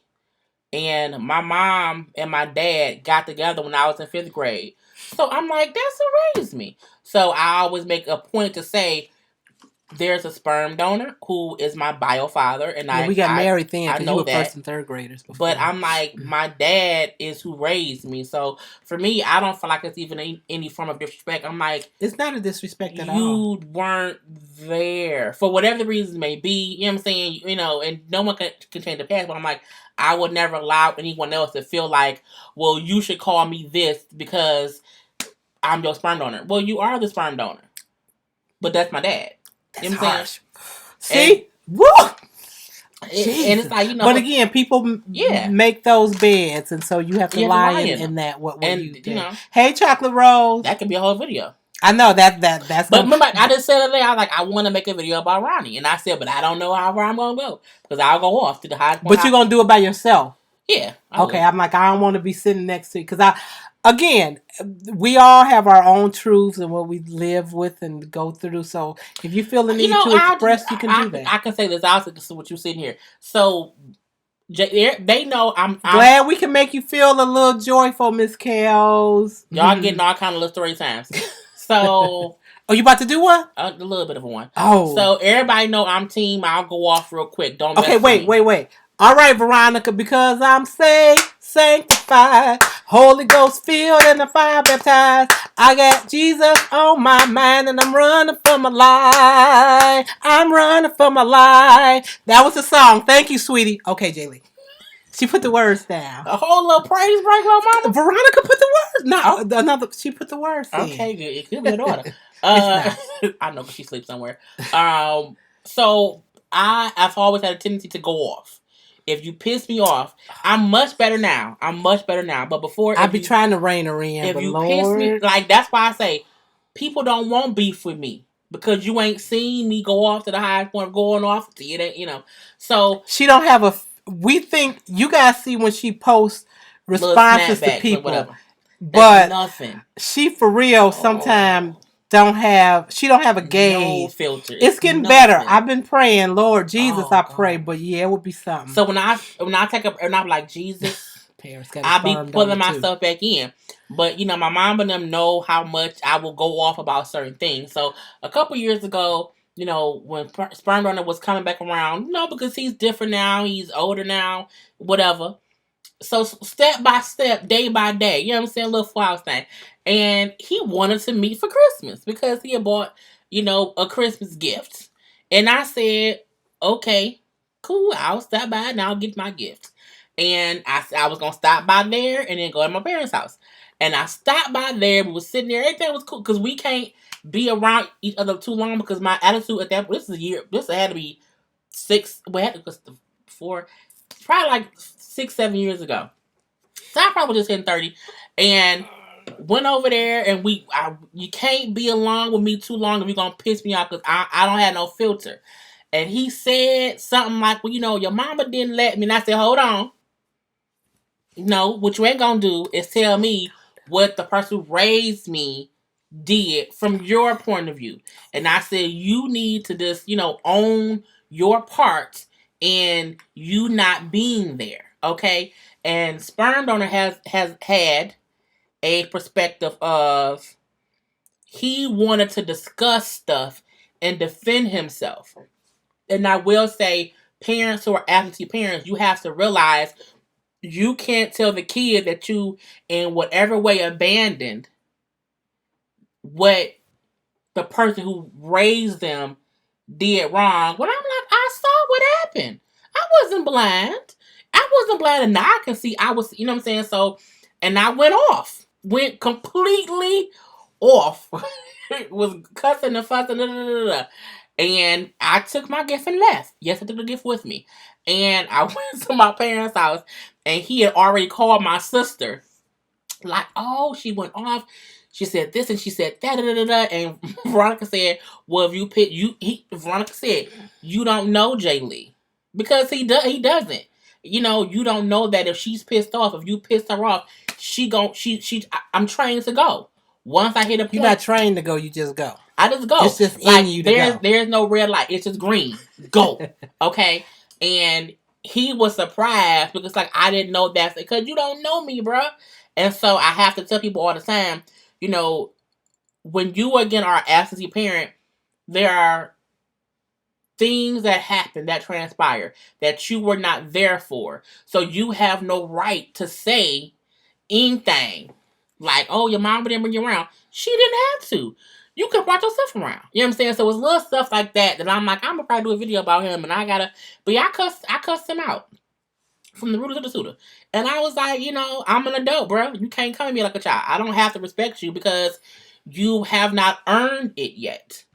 And my mom and my dad got together when I was in 5th grade. So I'm like, that's who raised me. So I always make a point to say, there's a sperm donor who is my bio father, and we got married then because you were 1st and 3rd graders. Before. But I'm like, my dad is who raised me. So for me, I don't feel like it's even any form of disrespect. I'm like, it's not a disrespect at all. You weren't there for whatever the reasons may be. You know what I'm saying? And no one can change the past. But I'm like, I would never allow anyone else to feel like, well, you should call me this because I'm your sperm donor. Well, you are the sperm donor, but that's my dad. That's harsh. See? Woo! And it's like, but again, people make those beds, and so you have to lie in that. What you think? Hey, Chocolate Rose, that could be a whole video. I know that's. But remember, I just said the other day, I was like, I want to make a video about Ronnie, and I said, but I don't know how far I'm gonna go because I'll go off to the highest point. But you're gonna do it by yourself. Yeah. Okay. I'm like, I don't want to be sitting next to you because again, we all have our own truths and what we live with and go through. So if you feel the need to express, you can do that. I can say this. I'll say this is what you're sitting here. So they know I'm glad we can make you feel a little joyful, Miss Kels. Y'all getting all kind of little story times. So, oh, you about to do one? A little bit of one. Oh, so everybody know I'm team. I'll go off real quick. Don't. Okay, wait. All right, Veronica, because I'm saved, sanctified, Holy Ghost filled and the fire baptized. I got Jesus on my mind and I'm running for my life. I'm running for my life. That was the song. Thank you, sweetie. Okay, Jaylee. She put the words down. A whole little praise break on mama. Veronica put the words. No, another. She put the words. Okay, good. It could be an order. I know, but she sleeps somewhere. So I've always had a tendency to go off. If you piss me off, I'm much better now. But before, I'd be trying to rein her in. If you piss me, like that's why I say people don't want beef with me. Because you ain't seen me go off to the highest point of going off. It ain't, So she don't have a. We think you guys see when she posts responses to people, but nothing. She for real sometimes don't have a gauge. No filter. It's getting better. I've been praying, Lord Jesus. I pray, but yeah, it would be something. So when I take up and I'm like Jesus, I be pulling myself back in. But my mom and them know how much I will go off about certain things. So a couple years ago. When Sperm Donor was coming back around, because he's different now, he's older now, whatever. So step by step, day by day, you know what I'm saying, little flowers thing. And he wanted to meet for Christmas because he had bought, a Christmas gift. And I said, okay, cool, I'll stop by and I'll get my gift. And I was going to stop by there and then go to my parents' house. And I stopped by there, we was sitting there, everything was cool because we can't be around each other too long because my attitude at that point, this had to be 4, probably like 6-7 years ago. So I probably just hitting 30 and went over there and you can't be along with me too long if you're going to piss me off because I don't have no filter. And he said something like, well, your mama didn't let me. And I said, hold on. No, what you ain't going to do is tell me what the person who raised me did from your point of view. And I said, you need to just, own your part in you not being there. Okay. And Sperm Donor has had a perspective of he wanted to discuss stuff and defend himself. And I will say, parents who are absentee parents, you have to realize you can't tell the kid that you, in whatever way, abandoned what the person who raised them did wrong. When I'm like, I saw what happened. I wasn't blind. And now I can see I was, you know what I'm saying? So, and I went completely off. Was cussing and fussing, and I took my gift and left. Yes, I took the gift with me. And I went to my parents' house, and he had already called my sister. Like, oh, she went off. She said this, and she said that, and Veronica said, well, Veronica said, you don't know Jay Lee. Because he doesn't. You don't know that if she's pissed off, if you pissed her off, I'm trained to go. Once I hit a point. You're not trained to go, you just go. I just go. It's just in you to go. There's no red light. It's just green. Go. Okay? And he was surprised because, I didn't know that because you don't know me, bro. And so I have to tell people all the time, when you, again, are an absentee parent, there are things that happen, that transpire, that you were not there for. So you have no right to say anything. Like, oh, your mom didn't bring you around. She didn't have to. You could brought yourself around. You know what I'm saying? So it's little stuff like that I'm like, I'm going to probably do a video about him and but yeah, I cussed him out. From the rooter to the suitor. And I was like, I'm an adult, bro. You can't come at me like a child. I don't have to respect you because you have not earned it yet.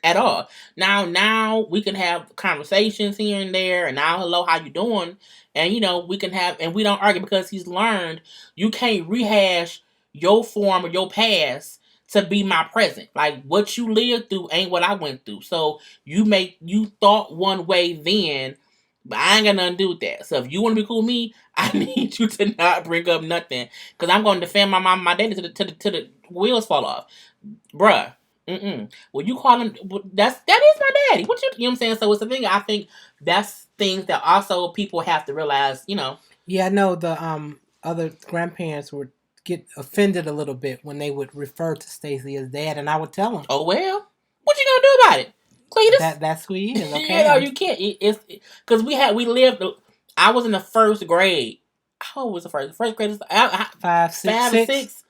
at all. Now we can have conversations here and there, and now, hello, how you doing? And we can have, and we don't argue because he's learned you can't rehash your form or your past to be my present. Like, what you lived through ain't what I went through. So you thought one way then, but I ain't got nothing to do with that. So if you want to be cool with me, I need you to not bring up nothing, because I'm going to defend my mom and my daddy to the wheels fall off, bruh. Well, you call him, that is my daddy. What you know what I'm saying? So it's a thing. I think that's things that also people have to realize. Yeah, I know the other grandparents would get offended a little bit when they would refer to Stacy as dad, and I would tell them, "Oh well, what you gonna do about it, Cletus? That's who he is." Okay, you can't. It's because we lived. I was in the first grade. How old was the first grade? 5, 6, 6.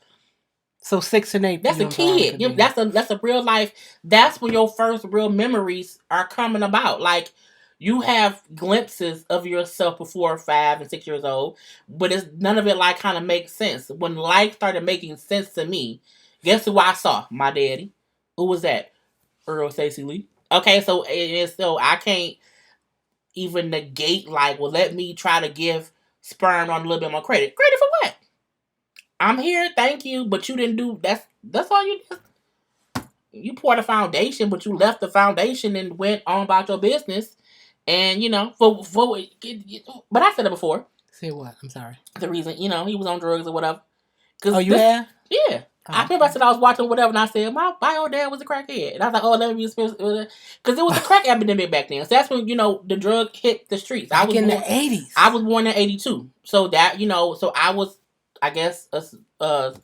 So 6 and 8. That's a kid. That's a real life. That's when your first real memories are coming about. Like, you have glimpses of yourself before 5 and 6 years old, but it's none of it like kind of makes sense. When life started making sense to me, guess who I saw? My daddy. Who was that? Earl Stacey Lee. Okay, so I can't even negate, like, well, let me try to give sperm on a little bit more credit. Credit for what? I'm here, thank you, but you didn't do that's all you did. You poured a foundation, but you left the foundation and went on about your business. And but I said it before. Say what? I'm sorry. The reason, he was on drugs or whatever. Oh, you have? Yeah. I remember I said I was watching whatever, and I said my old dad was a crackhead, and I was like, oh, let me be expensive, because it was a crack epidemic back then. So that's when the drug hit the streets. I was in the 80s. I was born in 82, so that so I was, I guess, a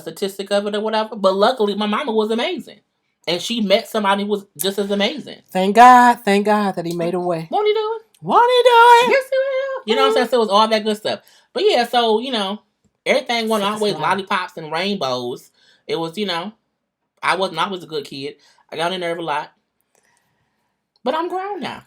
statistic of it or whatever. But luckily, my mama was amazing, and she met somebody who was just as amazing. Thank God that he made a way. Won't he do it? Won't he do it? Yes, he will. You know what I'm saying? So it was all that good stuff. But yeah, so everything wasn't always lollipops and rainbows. It was, I wasn't always a good kid. I got on the nerve a lot. But I'm grown now.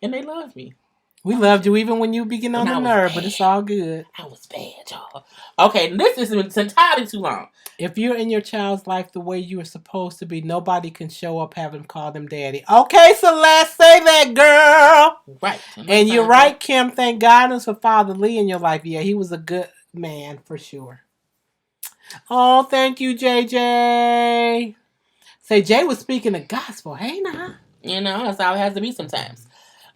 And they love me. We loved you even when you be getting on the nerve, but it's all good. I was bad, y'all. Okay, this is entirely too long. If you're in your child's life the way you are supposed to be, nobody can show up having called them daddy. Okay, Celeste, say that, girl. Right. And you're right, Kim. Thank God for Father Lee in your life. Yeah, he was a good man for sure. Oh, thank you, JJ. Say Jay was speaking the gospel. Hey, now. That's how it has to be sometimes.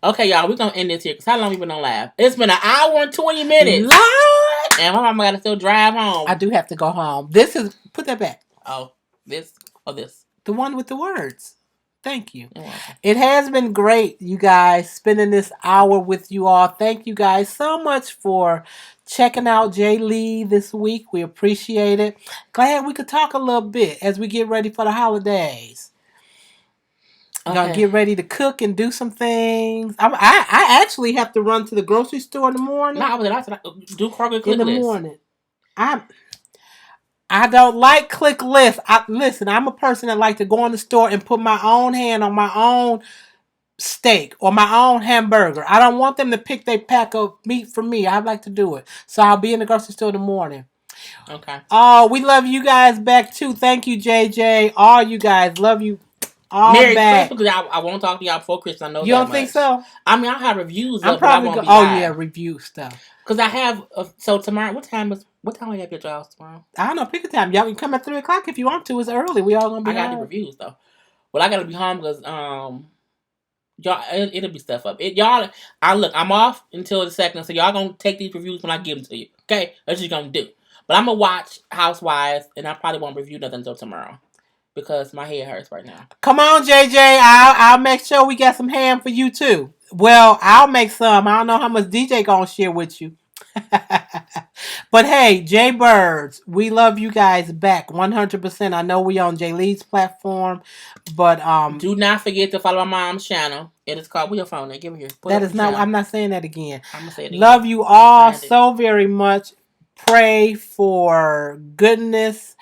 Okay, y'all, we're going to end this here, because how long we been on live? It's been an hour and 20 minutes. Lord! And my mama got to still drive home. I do have to go home. Put that back. Oh, this? The one with the words. Thank you. It has been great, you guys, spending this hour with you all. Thank you guys so much for checking out Jay Lee this week. We appreciate it. Glad we could talk a little bit as we get ready for the holidays. Okay. Gonna get ready to cook and do some things. I actually have to run to the grocery store in the morning. No, I was do Kroger click in the morning. I don't like click lists. Listen, I'm a person that like to go in the store and put my own hand on my own steak or my own hamburger. I don't want them to pick their pack of meat for me. I like to do it. So I'll be in the grocery store in the morning. Okay. Oh, we love you guys back too. Thank you, JJ. All you guys. Love you. All Merry back. Christmas, because I won't talk to y'all before Christmas. I know you don't think so? I mean, I'll have reviews. I'm probably going. Oh yeah, review stuff. Because I have. So tomorrow, what time we have your jobs tomorrow? I don't know. Pick a time. Y'all can come at 3:00 if you want to. It's early. We all gonna be. I gotta do reviews though. Well, I gotta be home because y'all, it'll be stuff up. I'm off until the 2nd, so y'all gonna take these reviews when I give them to you. Okay, that's what you're gonna do. But I'm gonna watch Housewives, and I probably won't review nothing until tomorrow, because my head hurts right now. Come on, JJ. I'll make sure we got some ham for you too. Well, I'll make some. I don't know how much DJ gonna share with you. But hey, J Birds, we love you guys back 100%. I know we on Jay Lee's platform, but do not forget to follow my mom's channel. It is called. What's your phone? Give me here. That is not. I'm not saying that again. I'm gonna say it again. Love you all so very much. Pray for goodness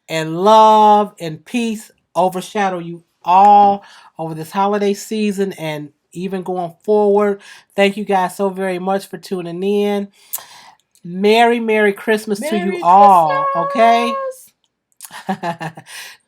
and love and peace overshadow you all over this holiday season and even going forward. Thank you guys so very much for tuning in. Merry Christmas to you all. Okay?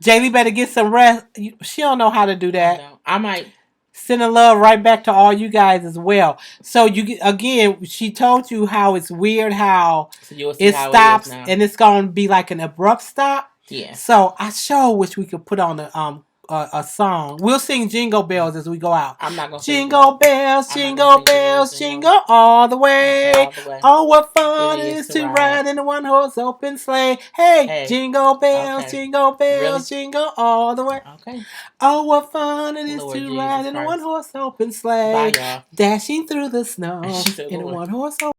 Jaylee better get some rest. She don't know how to do that. I might. Sending love right back to all you guys as well. So again, she told you how it's weird how it stops and it's gonna be like an abrupt stop. Yeah. So I sure wish we could put on a song. We'll sing Jingle Bells as we go out. I'm not gonna Jingle bells, jingle bells, jingle all the way. Oh, what fun it is to ride in a one-horse open sleigh. Hey, jingle bells, jingle bells, jingle all the way. Okay. Oh, what fun it is to ride in a one-horse open sleigh. Bye, y'all. Dashing through the snow in a one-horse open